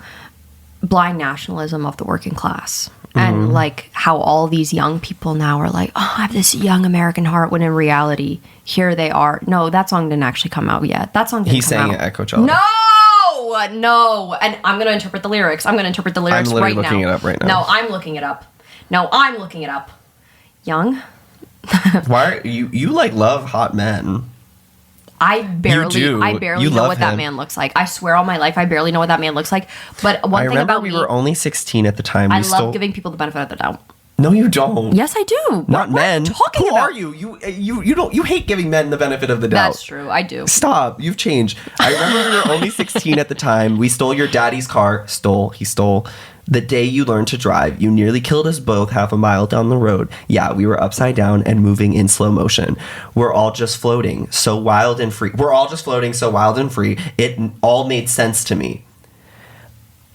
blind nationalism of the working class. And like how all these young people now are like, oh, I have this young American heart, when in reality, here they are. No, that song didn't actually come out yet. That song didn't He come sang out. it at Coachella. No. And I'm going to interpret the lyrics. I'm literally looking it up right now. No, I'm looking it up. Young. Why are you like love hot men? I barely do. know You love what that him. man looks like. I swear on my life, I barely know what that man looks like. But one I thing remember about we me, were only 16 at the time. I love giving people the benefit of the doubt. No, you don't. Yes, I do. Not men. What are you talking Who about? are you? You don't. You hate giving men the benefit of the doubt. That's true. I do. Stop. You've changed. I remember we were only 16 at the time. We stole your daddy's car. He stole. The day you learned to drive, you nearly killed us both half a mile down the road. Yeah, we were upside down and moving in slow motion. We're all just floating, so wild and free. It all made sense to me.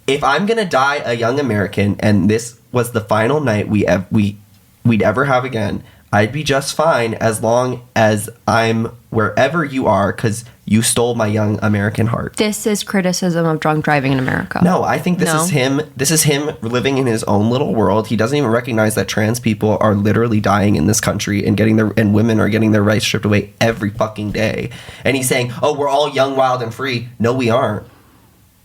If I'm gonna die a young American, and this was the final night we'd ever have again, I'd be just fine as long as I'm wherever you are, because you stole my young American heart. This is criticism of drunk driving in America. No, I think this No. is him. This is him living in his own little world. He doesn't even recognize that trans people are literally dying in this country and women are getting their rights stripped away every fucking day. And he's saying, "Oh, we're all young, wild, and free." No, we aren't.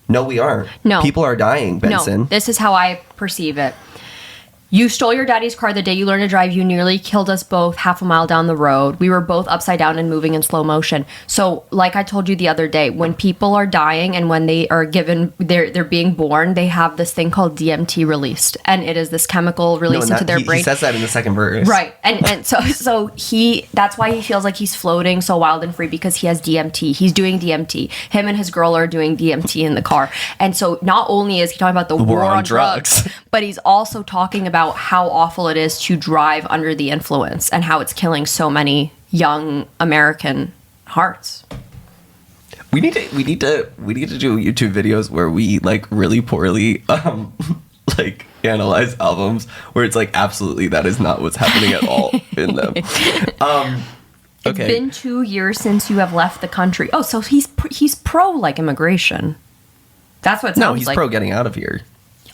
No. People are dying, Benson. No, this is how I perceive it. You stole your daddy's car the day you learned to drive. You nearly killed us both half a mile down the road. We were both upside down and moving in slow motion. So, like I told you the other day, when people are dying and when they are they're being born, they have this thing called DMT released, and it is this chemical released into their brain. He says that in the second verse, right? And so that's why he feels like he's floating so wild and free, because he has DMT. He's doing DMT. Him and his girl are doing DMT in the car, and so not only is he talking about the war on drugs, but he's also talking about how awful it is to drive under the influence and how it's killing so many young American hearts. We need to do YouTube videos where we like really poorly like analyze albums where it's like absolutely that is not what's happening at all in them. Okay. It's been 2 years since you have left the country. Oh, so he's pro like immigration. That's what it sounds like. No, he's pro getting out of here.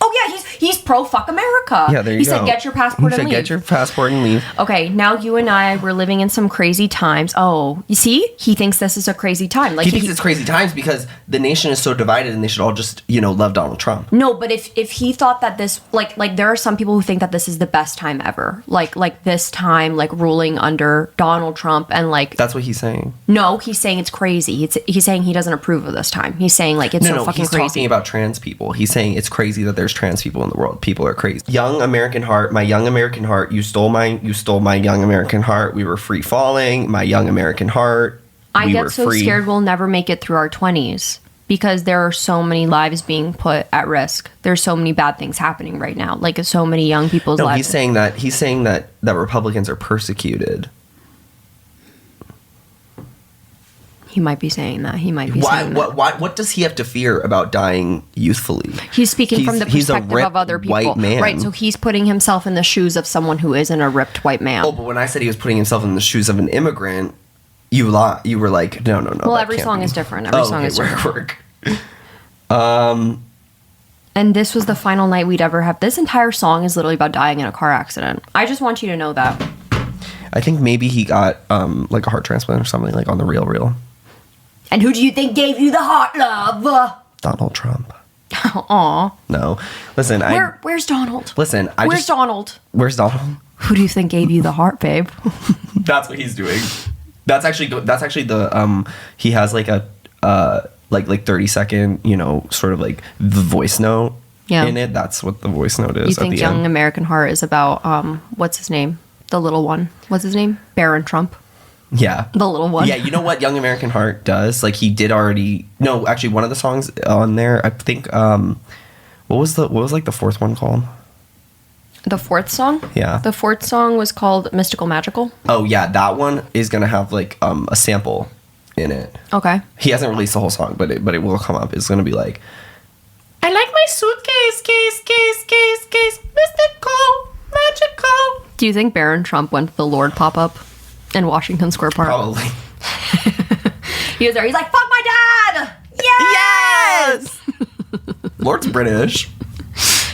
Oh yeah, he's pro fuck America. Yeah, there you go. He said get your passport and leave. Get your passport and leave. Okay, now you and I were living in some crazy times. Oh, you see? He thinks this is a crazy time. Like he thinks it's crazy times because the nation is so divided and they should all just, love Donald Trump. No, but if he thought that this like there are some people who think that this is the best time ever. Like this time like ruling under Donald Trump and like That's what he's saying. No, he's saying it's crazy. He's saying he doesn't approve of this time. He's saying like it's so fucking he's crazy. talking about trans people. He's saying it's crazy that there's trans people in the world. People are crazy. Young American heart, my young American heart. You stole my young American heart. We were free falling. My young American heart. I we get were so free. scared we'll never make it through our 20s because there are so many lives being put at risk. There's so many bad things happening right now. Like so many young people's lives. He's saying that Republicans are persecuted. He might be saying that. Saying that. What does he have to fear about dying youthfully? He's speaking from the he's a perspective ripped of other people. white man. Right, so he's putting himself in the shoes of someone who isn't a ripped white man. Oh, but when I said he was putting himself in the shoes of an immigrant, you were like, no. Well, every song is different. Every song is different. Work. And this was the final night we'd ever have. This entire song is literally about dying in a car accident. I just want you to know that. I think maybe he got like a heart transplant or something, like on the real. And who do you think gave you the heart, love? Donald Trump. Aw. No. Listen, Where's Donald? Listen, Where's Donald? Where's Donald? Who do you think gave you the heart, babe? That's what he's doing. That's actually the he has like a like 30-second, sort of like the voice note in it. That's what the voice note is. You think Young American Heart is about what's his name? The little one. What's his name? Barron Trump. Yeah. The little one. Yeah, you know what Young American Heart does? Like he did already. No, actually, one of the songs on there, I think. What was like the fourth one called? The fourth song? Yeah. The fourth song was called Mystical Magical. Oh yeah, that one is gonna have like a sample in it. Okay. He hasn't released the whole song, but it will come up. It's gonna be like, I like my suitcase, case, mystical, magical. Do you think Barron Trump went to the Lord pop-up? In Washington Square Park. Probably. He was there. He's like, fuck my dad! Yes! Lord's British.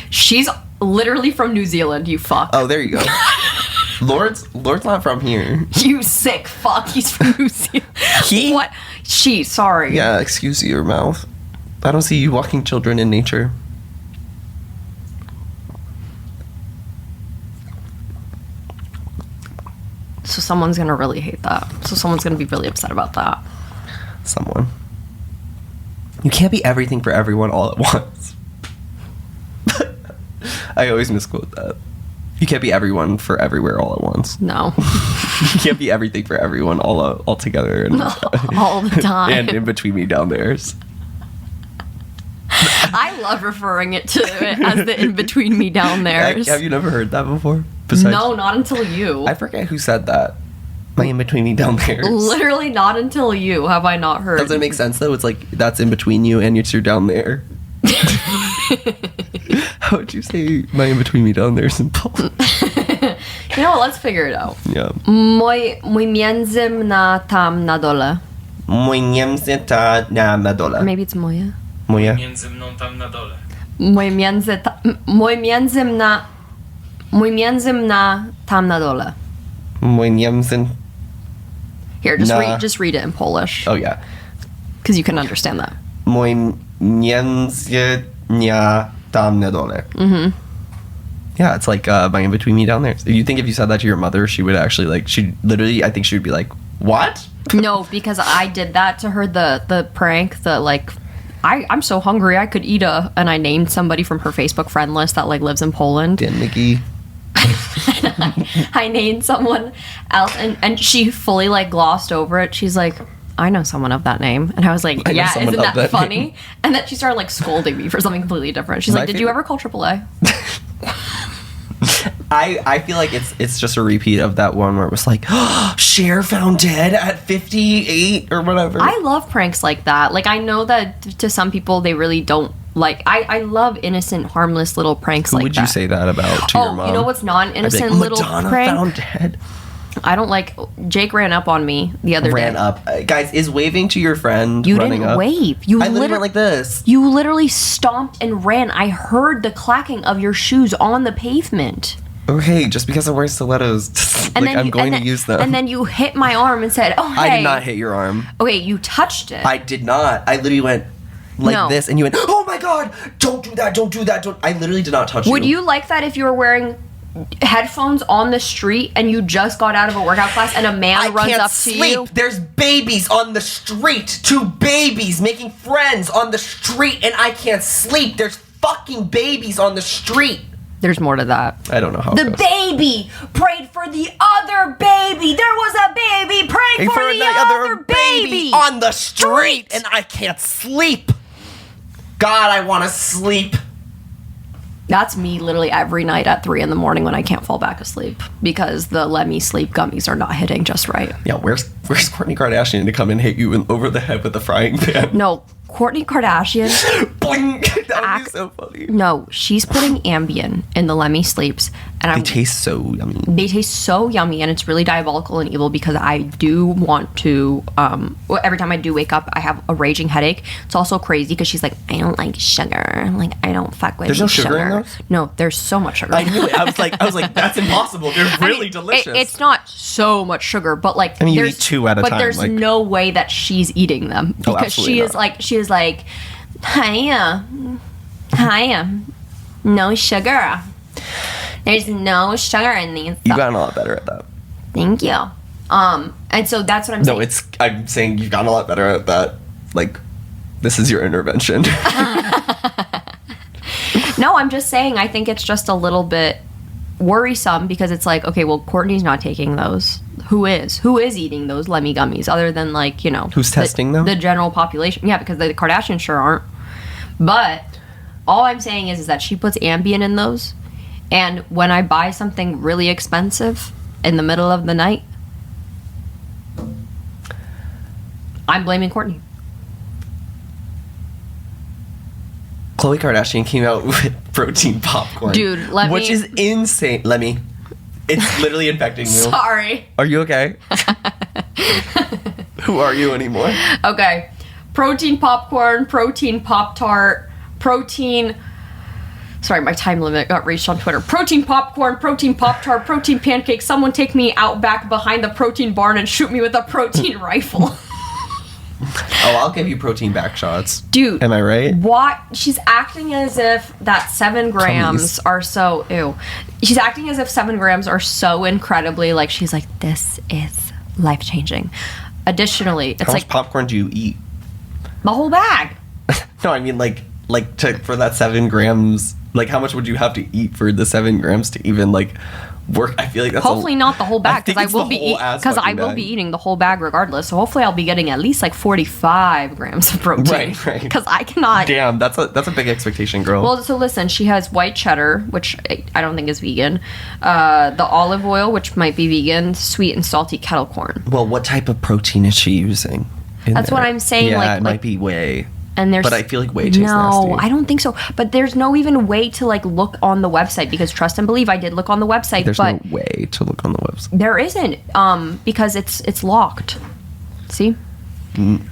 She's literally from New Zealand, you fuck. Oh, there you go. Lord's not from here. You sick fuck. He's from New Zealand. He? What? She, sorry. Yeah, excuse your mouth. I don't see you walking children in nature. So someone's gonna really hate that. So someone's gonna be really upset about that. Someone. You can't be everything for everyone all at once. I always misquote that. You can't be everyone for everywhere all at once. No. You can't be everything for everyone all together and All the time. and in between me down there's. I love referring it to it as the in between me down there. Have you never heard that before? No, not until you. I forget who said that. My in between me down there. Literally not until you have I not heard. Doesn't it make sense though? It's like that's in between you and you're down there. How would you say my in between me down there simple? You know what? Let's figure it out. Yeah. Mój między mna tam na dole. Mój niemcy ta na dole. Maybe it's moje. Moje. Między mną tam na dole. Mój między mna tam na dole. Mój niemcy. Here, just read it in Polish. Oh yeah. Because you can understand that. Mój między tam na dole. Mm-hmm. Yeah, it's like my in between me down there. You think if you said that to your mother, she would actually like, she'd literally, I think she would be like, what? No, because I did that to her, the prank, the like, I'm so hungry, I could eat and I named somebody from her Facebook friend list that like lives in Poland. Dan Mickey. I named someone else and she fully like glossed over it. She's like, I know someone of that name. And I was like, I know yeah, someone isn't of that that funny? name. And then she started like scolding me for something completely different. She's My like, did you favorite- ever call AAA? I feel like it's just a repeat of that one where it was like, oh, Cher found dead at 58 or whatever. I love pranks like that. Like, I know that to some people, they really don't like. I love innocent, harmless little pranks Who like would that. you say that about to your mom? You know what's not an I'd be innocent like, little Madonna prank? found dead. I don't like. Jake ran up on me the other Ran day. up. Guys, is waving to your friend You running didn't up? wave. You I literally literally went like this. You literally stomped and ran. I heard the clacking of your shoes on the pavement. Okay, just because I'm wearing stilettos, like I'm going to use them. And then you hit my arm and said, "Oh, hey." I did not hit your arm. Okay, you touched it. I did not. I literally went like No. this, and you went, "Oh my god! Don't do that! Don't do that! Don't!" I literally did not touch you. Would you like that if you were wearing headphones on the street and you just got out of a workout class and a man I runs can't up to sleep. you? There's babies on the street. 2 babies making friends on the street, and I can't sleep. There's fucking babies on the street. There's more to that. I don't know how. The it goes. baby prayed for the other baby. There was a baby praying for the other baby on the street, and I can't sleep. God, I want to sleep. That's me literally every night at 3 a.m. when I can't fall back asleep because the let me sleep gummies are not hitting just right. Yeah, where's Kourtney Kardashian to come and hit you over the head with a frying pan? No, Kourtney Kardashian. Boing! That would be so funny. No, she's putting Ambien in the Lemmy Sleeps, and They taste so yummy. they taste so yummy, and it's really diabolical and evil because I do want to. Every time I do wake up, I have a raging headache. It's also crazy because she's like, I don't like sugar. Like I don't fuck with. There's no sugar in those? No, there's so much sugar. I knew it. I was like, that's impossible. They're really delicious. It's not so much sugar, but like I mean, you there's- eat 2 at a but time, there's like- no way that she's eating them because absolutely she is not. like, hiya, no sugar. There's no sugar in these. You've gotten a lot better at that. Thank you. And so that's what I'm saying. No, I'm saying you've gotten a lot better at that. Like, this is your intervention. No, I'm just saying I think it's just a little bit worrisome because it's like, okay, well, Kourtney's not taking those. Who is eating those Lemmy gummies other than like, you know, Who's testing them? The general population. Yeah, because the Kardashians sure aren't. But all I'm saying is that she puts Ambien in those, and when I buy something really expensive in the middle of the night, I'm blaming Kourtney. Khloe Kardashian came out with protein popcorn. Dude, which is insane. It's literally infecting you. Sorry. Are you okay? Who are you anymore? Okay. Protein popcorn, protein Pop-Tart, protein... Sorry, my time limit got reached on Twitter. Protein popcorn, protein Pop-Tart, protein pancake. Someone take me out back behind the protein barn and shoot me with a protein rifle. Oh, I'll give you protein back shots. Dude. Am I right? What? She's acting as if that 7 grams are so... Ew. She's acting as if 7 grams are so incredibly... Like, she's like, this is life-changing. Additionally, it's How like... much popcorn do you eat? The whole bag. No, I mean, for that 7 grams... Like, how much would you have to eat for the 7 grams to even, like, work? I feel like that's Hopefully not the whole bag, because I will be bag. eating the whole bag regardless. So hopefully I'll be getting at least like 45 grams of protein. Right. Because I cannot. Damn, that's a big expectation, girl. Well, so listen, she has white cheddar, which I don't think is vegan. The olive oil, which might be vegan. Sweet and salty kettle corn. Well, what type of protein is she using? That's what I'm saying. Yeah, like, it might be whey. And there's, but I feel like whey tastes no, nasty. I don't think so. But there's no even way to like look on the website, because trust and believe, I did look on the website. There's but no way to look on the website. There isn't, because it's locked. See?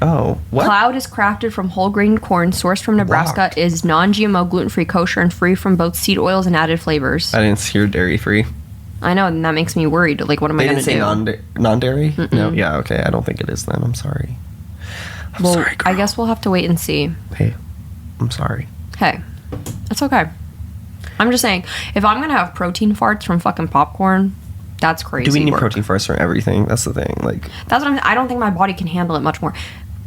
Oh, what? Cloud is crafted from whole grain corn, sourced from Nebraska, Locked. is non-GMO, gluten-free, kosher, and free from both seed oils and added flavors. I didn't hear dairy free. I know, and that makes me worried. Like, what am I They going didn't to say do? non-dairy? No, yeah, okay. I don't think it is then. I'm sorry. I'm sorry, girl. I guess we'll have to wait and see. Hey, I'm sorry. Hey, that's okay. I'm just saying, if I'm going to have protein farts from fucking popcorn, that's crazy. Do we need work. protein first for everything? That's the thing. Like, That's what I don't think my body can handle it much more.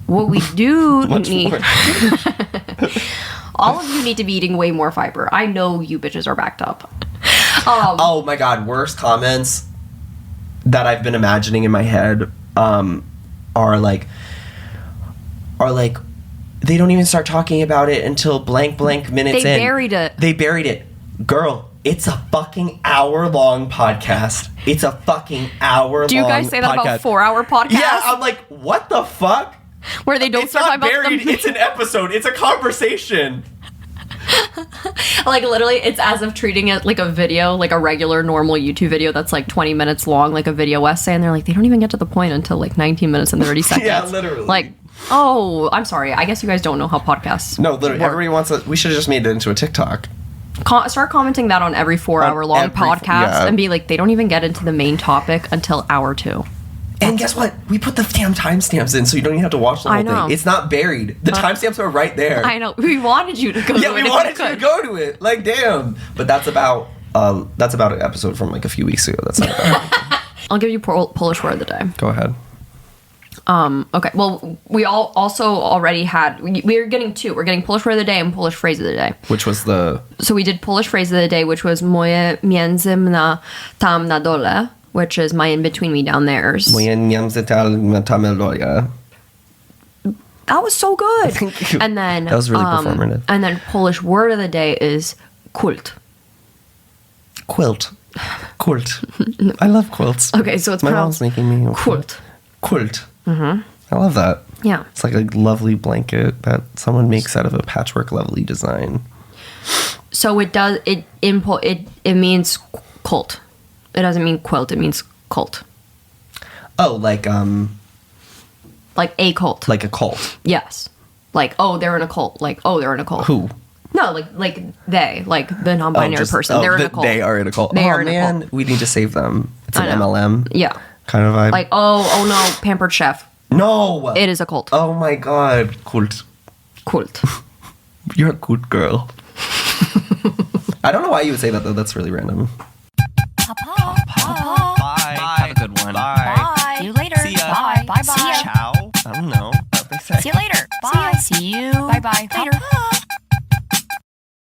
What we do much need... more. All of you need to be eating way more fiber. I know you bitches are backed up. Oh my god, worst comments that I've been imagining in my head are like they don't even start talking about it until blank minutes They in. buried it. They buried it. Girl, it's a fucking hour-long podcast. It's a fucking hour-long podcast. Do you guys say that about 4-hour podcasts? Yeah, I'm like, what the fuck? Where they don't It's start not talking about buried. the... It's an episode. It's a conversation. Like, literally, it's as if treating it like a video, like a regular, normal YouTube video that's like 20 minutes long, like a video essay, and they're like, they don't even get to the point until like 19 minutes and 30 seconds. Yeah, literally. Like, oh, I'm sorry. I guess you guys don't know how podcasts No, literally, work. everybody wants we should have just made it into a TikTok. Start commenting that on every 4-hour long every- podcast yeah. and be like, they don't even get into the main topic until hour 2. And guess what? We put the damn timestamps in, so you don't even have to watch the whole I know. thing. It's not buried. The timestamps are right there. I know. We wanted you to go Yeah, to we it if wanted you you to could. go to it. Like, damn. But that's about an episode from like a few weeks ago. That's not about. I'll give you Polish word of the day. Go ahead. Okay. Well, we all also already had. We're getting 2. We're getting Polish word of the day and Polish phrase of the day. Which was the So we did Polish phrase of the day, which was moje między mną tam na dole, which is my in between me down there's. moje niemzetal tameloja. That was so good. Thank you. And then That was really performative. And then Polish word of the day is kult. Quilt. I love quilts. Okay, so it's My pronounced mom's making me a kult. Quilt. Mm-hmm. I love that. Yeah. It's like a lovely blanket that someone makes out of a patchwork lovely design. So it does it means cult. It doesn't mean quilt. It means cult. Oh, like a cult. like a cult. Yes. Like, oh, they're in a cult. Like, oh, they're in a cult. Who? No, like they, like the non-binary person. They're in a cult. They are in a cult. They are Oh in a man, cult. we need to save them. It's an I know. MLM Yeah. kind of vibe. Like, oh no, Pampered Chef. no, It is a cult. Oh my god, cult. Cult. You're a good girl. I don't know why you would say that though. That's really random. Bye. Have a good one. Bye. See you later. See ya. Bye. Bye. See ya. Ciao. I don't know. What they say. See you later. Bye. See you. Bye. Bye. Later.